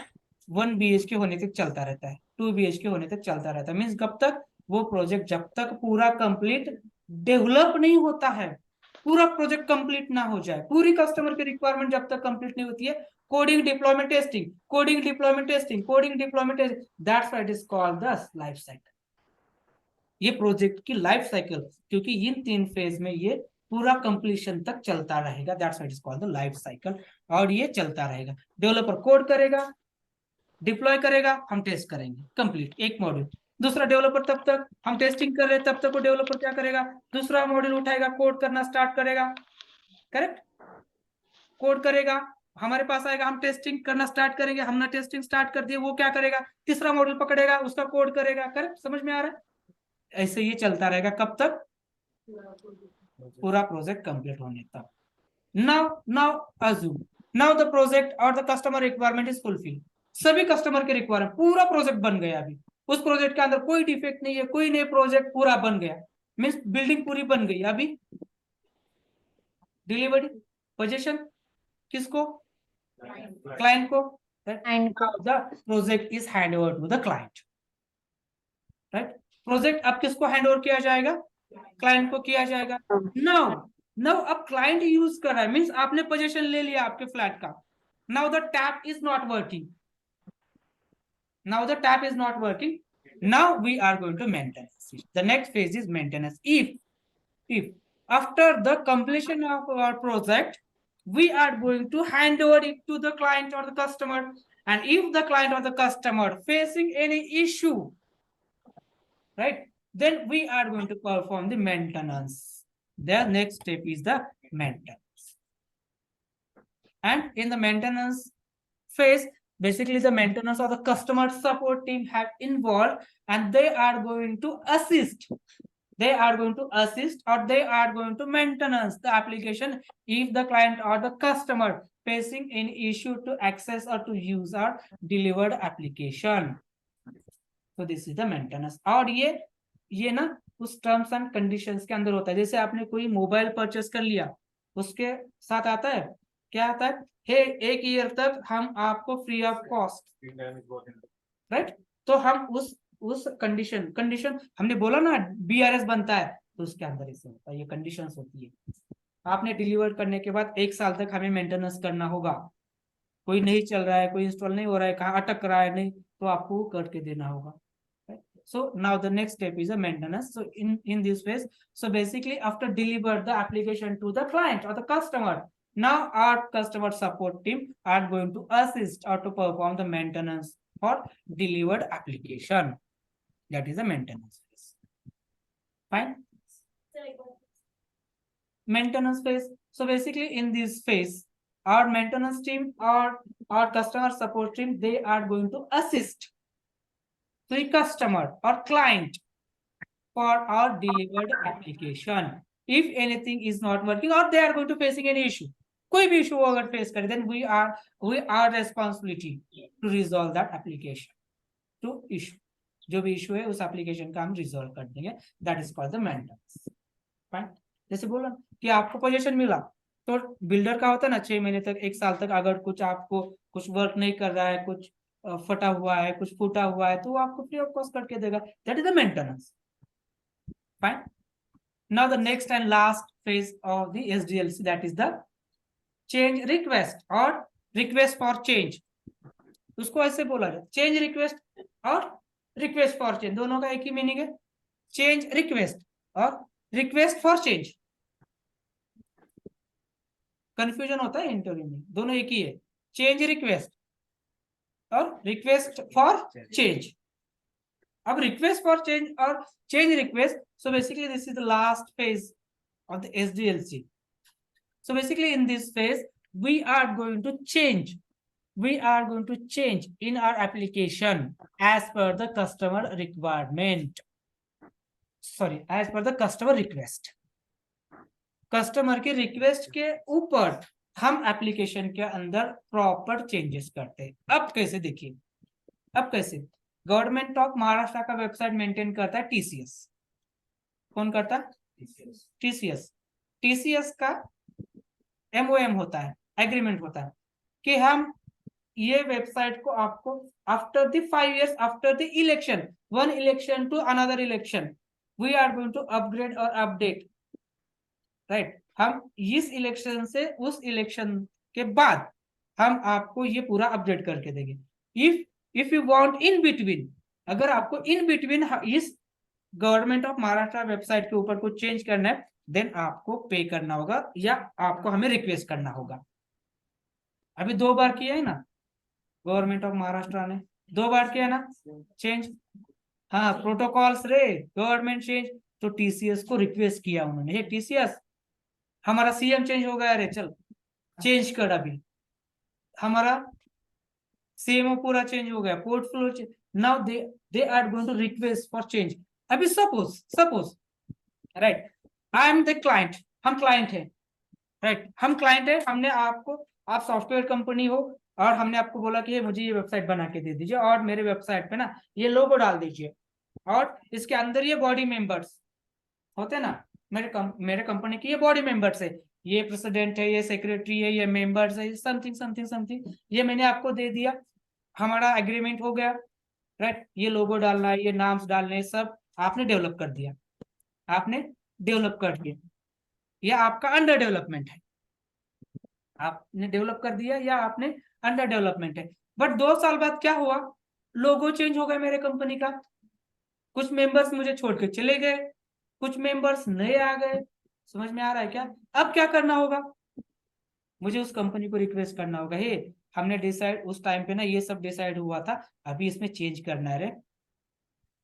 A: 1 BHK होने तक चलता रहता है, 2 BHK होने तक चलता रहता है। मीन्स कब तक? वो प्रोजेक्ट जब तक पूरा कंप्लीट डेवलप नहीं होता है, पूरा प्रोजेक्ट कंप्लीट ना हो जाए, पूरी कस्टमर की रिक्वायरमेंट जब तक कंप्लीट नहीं होती है, coding, deployment, testing, coding, deployment, testing, coding, deployment, testing, that's why it is called the life cycle. ये प्रोजेक्ट की लाइफ साइकिल, क्योंकि इन 3 फेज में ये पूरा कंप्लीशन तक चलता रहेगा, that's why it is called the life cycle. और ये चलता रहेगा, डेवलपर कोड करेगा, डिप्लॉय करेगा, हम टेस्ट करेंगे, कंप्लीट एक मॉड्यूल। दूसरा डेवलपर, तब तक हम टेस्टिंग कर रहे हैं, तब तक वो डेवलपर क्या करेगा? दूसरा मॉड्यूल उठाएगा, कोड करना स्टार्ट करेगा, करेक्ट? कोड करेगा, हमारे पास आएगा, हम टेस्टिंग करना स्टार्ट करेंगे, हमने टेस्टिंग स्टार्ट कर दिया, वो क्या करेगा? तीसरा मॉड्यूल पकड़ेगा, उसका कोड करेगा, करेक्ट? समझ में आ रहा है? ऐसे ये चलता रहेगा, कब तक? पूरा प्रोजेक्ट कंप्लीट होने तक। Now assume now the project or the customer requirement is fulfilled। सभी कस्टमर के रिक्वायरमेंट, पूरा प्रोजेक्ट बन गया, अभी उस प्रोजेक्ट के अंदर कोई डिफेक्ट नहीं है, कोई नए प्रोजेक्ट पूरा बन गया, मीन्स बिल्डिंग पूरी बन गई। अभी डिलीवरी पोजीशन किसको? क्लाइंट को। The project is hand over to the client, right? Project अब किसको हैंड ओवर किया जाएगा? क्लाइंट को किया जाएगा। नाउ अब क्लाइंट यूज कर रहा है, मींस आपने पोजीशन ले लिया आपके फ्लैट का। Now the tap is not working, now the tap is not working, now we are going to maintenance. The next phase is maintenance. if after the completion of our project we are going to hand over it to the client or the customer, and if the client or the customer facing any issue, right, then we are going to perform the maintenance. The next step is the maintenance. And in the maintenance phase, basically the maintenance or the customer support team have involved, and they are going to assist, they are going to assist or they are going to maintenance the application if the client or the customer facing any issue to access or to use our delivered application. So this is the maintenance. और ये ना उस terms and conditions के अंदर होता है। जैसे आपने कोई मोबाइल परचेस कर लिया, उसके साथ आता है क्या? आता है हे 1 ईयर तक हम आपको फ्री ऑफ कॉस्ट, राइट। तो हम उस कंडीशन हमने बोला ना BRS बनता है, तो उसके अंदर इसे होता है, ये कंडीशंस होती है। आपने डिलीवर करने के बाद 1 साल तक हमें मेंटेनेंस करना होगा। कोई नहीं चल रहा है, कोई इंस्टॉल नहीं हो रहा है, कहाँ अटक रहा है नहीं, तो आपको वो करके देना होगा। So now the next step is a maintenance. So in this phase, so basically after deliver the application to the client or the customer, now our customer support team are going to assist or to perform the maintenance for delivered application. That is a maintenance phase. Fine. Maintenance phase. So basically in this phase, our maintenance team or our customer support team, they are going to assist the customer or client for our delivered application. If anything is not working or they are going to facing any issue, कोई भी issue अगर face करे, then we are responsibility to resolve that application to issue. जो भी issue है उस application का हम resolve कर देंगे. That is called the maintenance. Fine. जैसे बोला कि आपको पोजीशन मिला, तो बिल्डर का होता है ना 6 महीने तक 1 साल तक अगर कुछ आपको कुछ वर्क नहीं कर रहा है, कुछ फटा हुआ है, कुछ फूटा हुआ है, तो वो आपको फ्री ऑफ कॉस्ट करके देगा. That is the maintenance. Fine. Now the next and last phase of the SDLC, that is the change request or request for change. उसको ऐसे बोला जाए, चेंज रिक्वेस्ट और रिक्वेस्ट फॉर चेंज, दोनों का एक ही मीनिंग है. चेंज रिक्वेस्ट और रिक्वेस्ट फॉर चेंज. कंफ्यूजन होता है इंटरव्यू में, दोनों एक ही है. चेंज रिक्वेस्ट और रिक्वेस्ट फॉर चेंज. अब रिक्वेस्ट फॉर चेंज और change request, so basically this is the last phase of the SDLC. So basically in this phase we are going to change in our application as per the customer requirement, sorry, as per the customer request. Customer के request के ऊपर हम application के अंदर proper changes करते हैं. अब कैसे देखिए, अब कैसे गवर्नमेंट ऑफ महाराष्ट्र का वेबसाइट मेंटेन करता है TCS. कौन करता है? TCS का MOM होता है, एग्रीमेंट होता है कि हम ये वेबसाइट को आपको after the 5 years after the election, one election to another election, we are going to upgrade और अपडेट. राइट. हम इस इलेक्शन से उस इलेक्शन के बाद हम आपको ये पूरा अपडेट करके देंगे. If you want in between, अगर आपको इन बिटवीन इस गवर्नमेंट ऑफ महाराष्ट्र वेबसाइट के ऊपर कुछ चेंज करना है, देन आपको पे करना होगा या आपको हमें रिक्वेस्ट करना होगा. अभी 2 बार किया है ना गवर्नमेंट ऑफ महाराष्ट्र ने, 2 बार किया ना चेंज. हाँ, प्रोटोकॉल्स रे गवर्नमेंट चेंज, तो TCS को रिक्वेस्ट किया उन्होंने, हे TCS हमारा CM चेंज हो गया रे, चल चेंज कर. अभी हमारा CMO पूरा चेंज हो गया, portfolio change. Now they are going to request for change. अभी suppose right, I am the client, हम क्लाइंट है, राइट, हम क्लाइंट है. हमने आपको, आप सॉफ्टवेयर कंपनी हो और हमने आपको बोला कि मुझे ये वेबसाइट बना के दे दीजिए और मेरे वेबसाइट पे ना ये लोगो डाल दीजिए और इसके अंदर ये बॉडी मेंबर्स होते हैं ना, मेरे कंपनी की ये बॉडी मेंबर्स है, ये प्रेसिडेंट है, ये सेक्रेटरी है, ये मेंबर्स है, समथिंग, ये मैंने आपको दे दिया. हमारा एग्रीमेंट हो गया, राइट. ये लोगो डालना है, ये नाम्स डालने हैं, सब आपने डेवलप कर दिया, या आपका अंडर डेवलपमेंट है, आपने डेवलप कर दिया या आपने अंडर डेवलपमेंट है. बट 2 साल बाद क्या हुआ, लोगो चेंज हो गया मेरे कंपनी का, कुछ मेंबर्स मुझे छोड़ के चले गए, कुछ मेंबर्स नए आ गए. समझ में आ रहा है क्या? अब क्या करना होगा, मुझे उस कंपनी को रिक्वेस्ट करना होगा, हे हमने डिसाइड उस टाइम पे ना ये सब डिसाइड हुआ था, अभी इसमें चेंज करना है रे,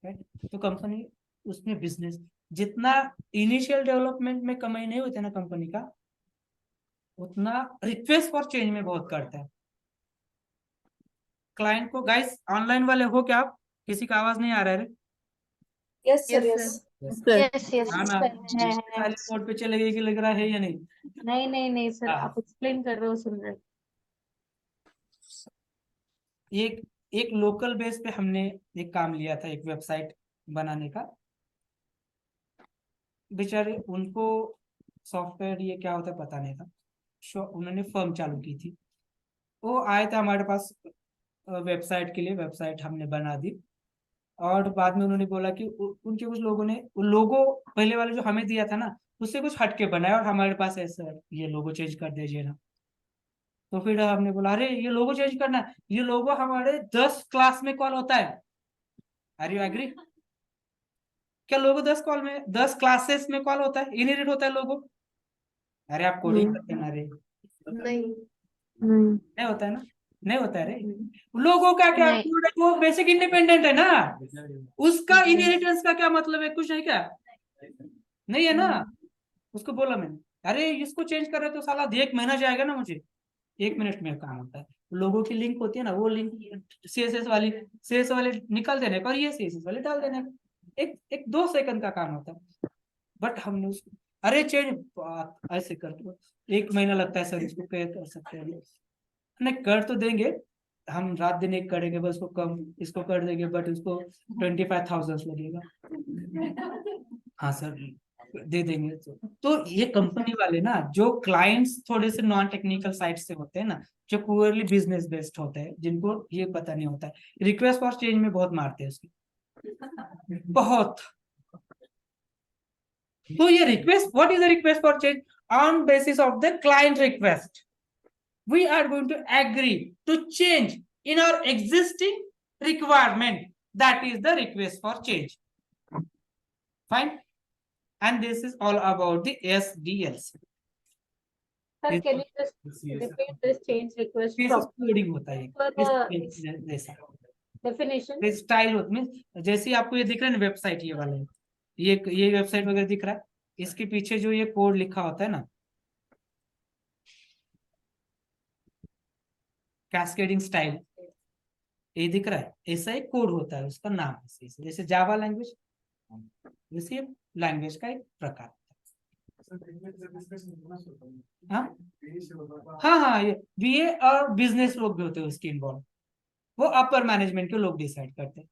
A: राइट. तो कंपनी उसमें बिजनेस, जितना इनिशियल डेवलपमेंट में कमाई नहीं होती ना कंपनी का, उतना रिक्वेस्ट फॉर चेंज में बहुत करता है क्लाइंट को. गाइस ऑनलाइन वाले हो क्या आप? किसी का आवाज नहीं आ रहा है?
F: Yes sir,
B: Yes,
F: yes
B: sir.
F: Yes yes
A: हाँ ना, साइलेंट मोड पे चले गए कि लग रहा है या नहीं?
F: नहीं सर,
A: हाँ.
F: आप एक्सप्लेन कर रहे हो, सुन रहे.
A: एक लोकल बेस पे हमने एक काम लिया था, एक वेबसाइट बनाने का. बेचारे उनको सॉफ्टवेयर ये क्या होता है पता नहीं था. उन्होंने फर्म चालू की थी, वो आए थे हमारे पास वेबसाइट के लिए, वेबसाइट हमने बना दी और बाद में उन्होंने बोला कि उनके कुछ लोगों ने लोगो पहले वाले जो हमें दिया था ना उससे कुछ हटके बनाया और हमारे पास ऐसा ये लोगो चेंज कर दीजिए ना। तो फिर हमने बोला अरे ये लोगो चेंज करना है, ये लोगो हमारे 10 क्लास में कॉल होता है। Are you agree? क्या लोगो 10 क्लासेस में कॉल होता है, इनहेरिट होता है लोगो? अरे आप कोडिंग करते हैं ना रे,
B: नहीं।
A: नहीं होता है ना, नहीं होता है रे। लोगों का क्या,
F: नहीं।
A: वो बेसिक इंडिपेंडेंट है ना, उसका इनहेरिटेंस का क्या मतलब है? कुछ नहीं, क्या नहीं है ना। उसको बोला मैंने अरे इसको चेंज कर रहे तो साला 1 महीना जाएगा ना, मुझे 1 मिनट में काम होता है। लोगों की लिंक होती है ना, वो लिंक सीएसएस वाले निकल देने का और ये सीएसएस वाले डाल देने का, एक 2 सेकंड का काम होता है। बट हमने उसको अरे चेंज ऐसे कर दो, 1 महीना लगता है सर, इसको क्या कर सकते हैं? नहीं कर तो देंगे हम, रात दिन एक करेंगे बस, उसको कम इसको कर देंगे बट उसको 25,000 लगेगा। हाँ सर दे देंगे। तो ये कंपनी वाले ना, जो क्लाइंट्स थोड़े से नॉन टेक्निकल साइड से होते हैं ना, जो प्योरली बिजनेस बेस्ड होते हैं, जिनको ये पता नहीं होता है, रिक्वेस्ट फॉर चेंज में बहुत मारते हैं उसकी, बहुत। तो ये request, what is the request for change? On basis of the client request we are going to agree to change in our existing requirement, that is the request for change. Fine. And this is all about the SDLC.
F: Sir, can you just repeat this change request
A: This is coding होता है
F: for
A: जैसा
F: definition?
A: Style होता है, जैसे आपको ये दिख रहा है ना वेबसाइट, ये वाला ये वेबसाइट वगैरह दिख रहा है, इसके पीछे जो ये कोड लिखा होता है ना, कैस्केडिंग स्टाइल, ये दिख रहा है, ऐसा एक कोड होता है, उसका नाम है जैसे जावा लैंग्वेज, जैसे लैंग्वेज का एक प्रकार। हाँ हाँ हाँ, ये बीए और बिजनेस लोग भी होते हैं उसके इन्वॉल्व, वो अपर मैनेजमेंट के लोग डिसाइड करते हैं।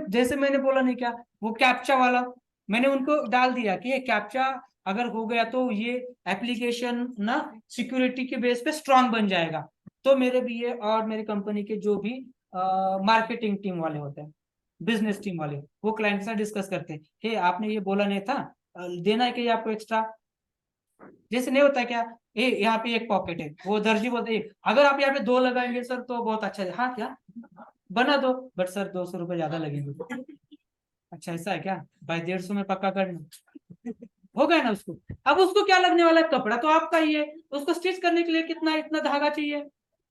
A: जैसे मैंने बोला नहीं क्या, वो कैप्चा वाला मैंने उनको डाल दिया कि ये कैप्चा अगर हो गया तो ये एप्लीकेशन ना सिक्योरिटी के बेस पे स्ट्रांग बन जाएगा। तो मेरे बीए और मेरे कंपनी के जो भी मार्केटिंग टीम वाले होते हैं, बिजनेस टीम वाले, वो क्लाइंट के साथ डिस्कस करते हैं, हे आपने ये बोला नहीं था, देना है कि आपको एक्स्ट्रा। जैसे नहीं होता क्या, ए यहाँ पे एक पॉकेट है, वो दर्जी बोलते हैं अगर आप यहाँ पे 2 लगाएंगे सर तो बहुत अच्छा है। हाँ क्या बना दो, बट सर 200 रुपये ज्यादा लगेंगे। अच्छा ऐसा है क्या भाई, 150 में पक्का करना हो गया ना उसको। अब उसको क्या लगने वाला है, कपड़ा तो आपका ही है, उसको स्टिच करने के लिए कितना इतना धागा चाहिए,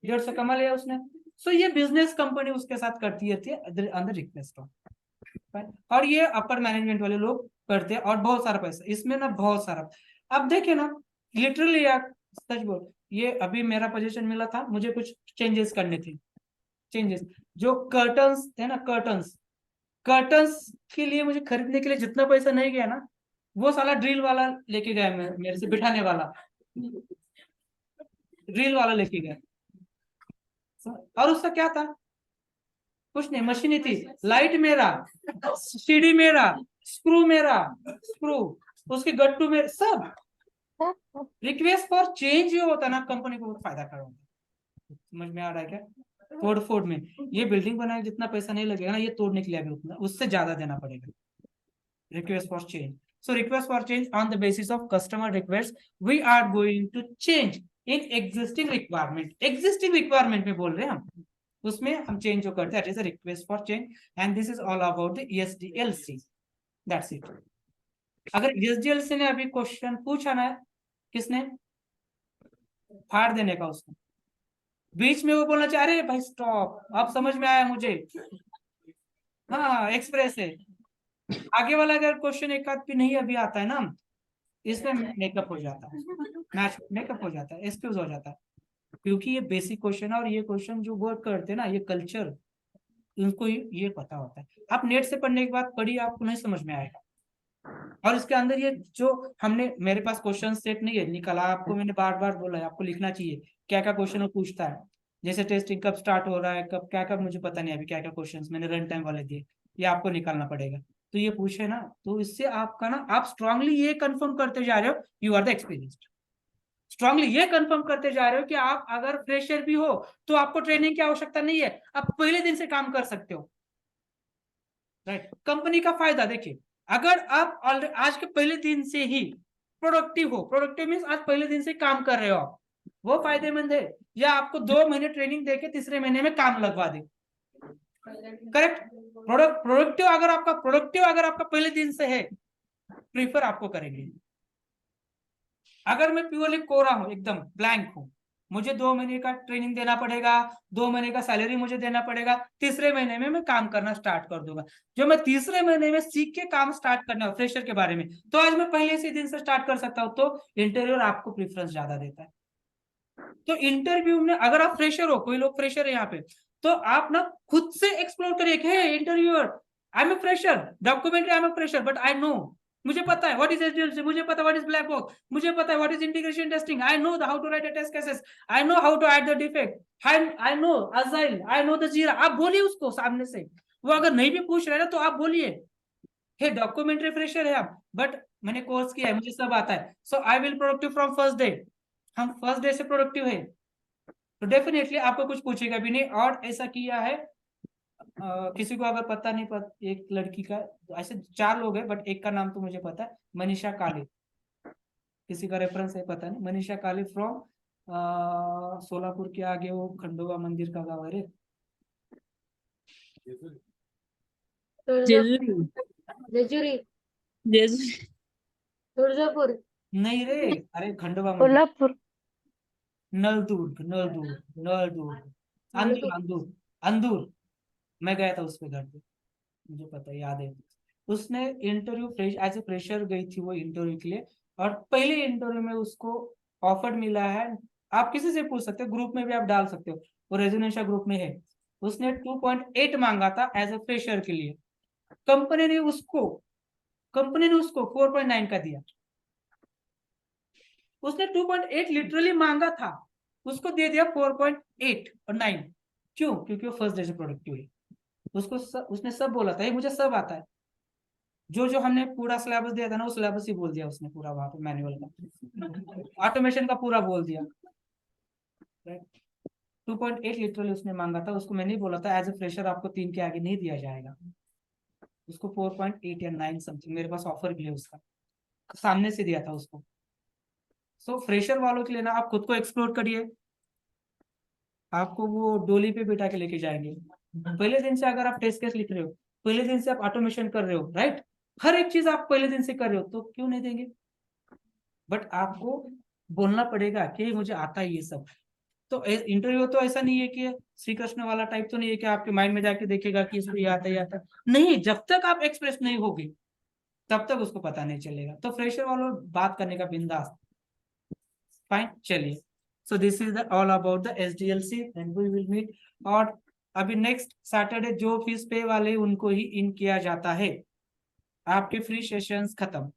A: 150 कमा लिया उसने। सो ये बिजनेस कंपनी उसके साथ करती है अंदर रिक्वेस्ट, और ये अपर मैनेजमेंट वाले लोग करते हैं, और बहुत सारा पैसा इसमें ना, बहुत सारा। अब देखिए ना, लिटरली यार सच बोल, ये अभी मेरा पोजीशन मिला था, मुझे कुछ चेंजेस करने थे। चेंजेस जो कर्टन्स थे ना, कर्टन्स के लिए मुझे खरीदने के लिए जितना पैसा नहीं गया ना, वो साला ड्रिल वाला लेके गया, मेरे से बिठाने वाला ड्रिल वाला लेके गया। और उसका क्या था, कुछ नहीं, मशीन ही थी, लाइट मेरा, सीडी मेरा, स्क्रू उसके गट्टू में सब। रिक्वेस्ट फॉर चेंज जो होता है ना, कंपनी को बहुत फायदा कर रहा है। समझ में आ रहा है क्या? तोड़ में ये बिल्डिंग बनाए जितना पैसा नहीं लगेगा ना, ये तोड़ने के लिए अभी उतना उससे ज्यादा देना पड़ेगा। Request for change, so request for change on the basis of customer request, we are going to change in existing requirement में बोल रहे हैं हम, उसमें हम चेंज जो करते हैं, that is a request for change, and this is all about the SDLC, that's it। अगर SDLC ने अभी क्वेश्चन पूछा ना, किसने फाड़ देने का उसको, बीच में वो बोलना चाहिए अरे भाई स्टॉप, अब समझ में आया मुझे, हाँ एक्सप्रेस है। आगे वाला अगर क्वेश्चन एक आध भी नहीं अभी आता है ना, इसमें मेकअप हो जाता है, मैच मेकअप हो जाता है, एक्सक्यूज हो जाता है, क्योंकि ये बेसिक क्वेश्चन है, और ये क्वेश्चन जो वर्क करते हैं ना, ये कल्चर उनको ये पता होता है। आप नेट से पढ़ने के बाद पढ़िए, आपको नहीं समझ में आएगा। और इसके अंदर ये जो हमने, मेरे पास क्वेश्चन सेट नहीं है निकला, आपको मैंने बार बार बोला है आपको लिखना चाहिए क्या क्या क्वेश्चन पूछता है, जैसे टेस्टिंग कब स्टार्ट हो रहा है, कब क्या कब, मुझे पता नहीं अभी क्या क्या क्वेश्चन मैंने रन टाइम वाले दिए, ये आपको निकालना पड़ेगा। तो ये पूछे ना, तो इससे आपका ना, आप स्ट्रांगली ये कंफर्म करते जा रहे हो you are the experienced. Strongly ये कंफर्म करते जा रहे हो कि आप अगर फ्रेशर भी हो तो आपको ट्रेनिंग की आवश्यकता नहीं है, आप पहले दिन से काम कर सकते हो। राइट, कंपनी का फायदा देखिए, अगर आप आज के पहले दिन से ही प्रोडक्टिव हो, प्रोडक्टिव मीन्स आज पहले दिन से काम कर रहे हो आप, वो फायदेमंद है, या आपको 2 महीने ट्रेनिंग देके तीसरे महीने में काम लगवा दे। करेक्ट, प्रोडक्टिव अगर आपका पहले दिन से है, प्रीफर आपको करेंगे। अगर मैं प्योरली कोरा हूं, एकदम ब्लैंक हूं, मुझे 2 महीने का ट्रेनिंग देना पड़ेगा, 2 महीने का सैलरी मुझे देना पड़ेगा, तीसरे महीने में मैं काम करना स्टार्ट कर दूंगा। जो मैं तीसरे महीने में सीख के काम स्टार्ट करना है फ्रेशर के बारे में, तो आज मैं पहले से दिन से स्टार्ट कर सकता हूं, तो इंटरव्यूअर आपको प्रेफरेंस ज्यादा देता है। तो इंटरव्यू में अगर आप फ्रेशर हो, कोई लोग फ्रेशर है यहाँ पे, तो आप ना खुद से एक्सप्लोर करिए, interviewer I am a fresher, documentary I am a fresher, but I know, मुझे पता है व्हाट इज एसडीएलसी, मुझे पता है व्हाट इज ब्लैक बॉक्स, मुझे पता है what is integration testing, I know how to write a test cases, I know how to add the defect, I know agile, I know the Jira. आप बोलिए उसको सामने से, वो अगर नहीं भी पूछ रहे ना तो आप बोलिए, हे डॉक्यूमेंट्री फ्रेशर है आप, बट मैंने कोर्स किया है, मुझे सब आता है, so I will productive from first day. हम फर्स्ट डे से प्रोडक्टिव है, तो डेफिनेटली आपको कुछ पूछेगा भी नहीं। और ऐसा किया है, किसी को अगर पता नहीं, एक लड़की का, ऐसे 4 लोग हैं, बट एक का नाम तो मुझे पता है, मनीषा काले, किसी का रेफरेंस है पता नहीं, मनीषा काले फ्रॉम सोलापुर के आगे वो खंडोबा मंदिर का गाँव है रे,
D: जेजुरी
F: जेजुरी,
D: जेजुरी
F: तुळजापुर,
A: नहीं रे, अरे खंडोबा मंदिर,
G: कोल्हापुर.
A: नलदुर्ग, अंदूर, अंदूर, मैं गया था उसके घर पे, मुझे पता याद है। उसने इंटरव्यू एज ए फ्रेशर गई थी वो इंटरव्यू के लिए, और पहले इंटरव्यू में उसको ऑफर मिला है, आप किसी से पूछ सकते हो, ग्रुप में भी आप डाल सकते हो, वो रेजोनेंशिया ग्रुप में है। उसने 2.8 मांगा था एज ए फ्रेशर के लिए, कंपनी ने उसको 4.9 का दिया। उसने 2.8 लिटरली मांगा था, उसको दे दिया 4.8 और 9। क्यों? क्योंकि वो फर्स्ट डे से प्रोडक्टिव है, उसने सब बोला था, ये मुझे सब आता है, जो हमने पूरा सिलेबस दिया था ना, वो सिलेबस ही बोल दिया उसने पूरा, वहां पे मैनुअल का, ऑटोमेशन का पूरा बोल दिया। 2.8 लिटरली उसने मांगा था, उसको मैंने बोला था एज ए फ्रेशर आपको 3 के आगे नहीं दिया जाएगा, उसको 4.8 या 9 समथिंग, मेरे पास ऑफर भी है उसका, सामने से दिया था उसको। सो फ्रेशर वालों के लिए ना, आप खुद को एक्सप्लोर करिए, आपको वो डोली पे बिठा के लेके जाएंगे। पहले दिन से अगर आप टेस्ट केस लिख रहे हो, पहले दिन से आप ऑटोमेशन कर रहे हो, राइट, हर एक चीज आप पहले दिन से कर रहे हो, तो क्यों नहीं देंगे? बट आपको बोलना पड़ेगा कि मुझे आता है ये सब। तो इंटरव्यू तो ऐसा नहीं है कि श्री कृष्ण वाला टाइप तो नहीं है कि आपके माइंड में जाके देखेगा कि इसको ये आता है, आता नहीं, जब तक आप एक्सप्रेस नहीं होगे तब तक उसको पता नहीं चलेगा। तो फ्रेशर वालों बात करने का बिंदास, फाइन, चलिए। So this is all about the SDLC and we will meet. और अभी नेक्स्ट सैटरडे जो फीस पे वाले उनको ही इन किया जाता है, आपके फ्री सेशंस खत्म।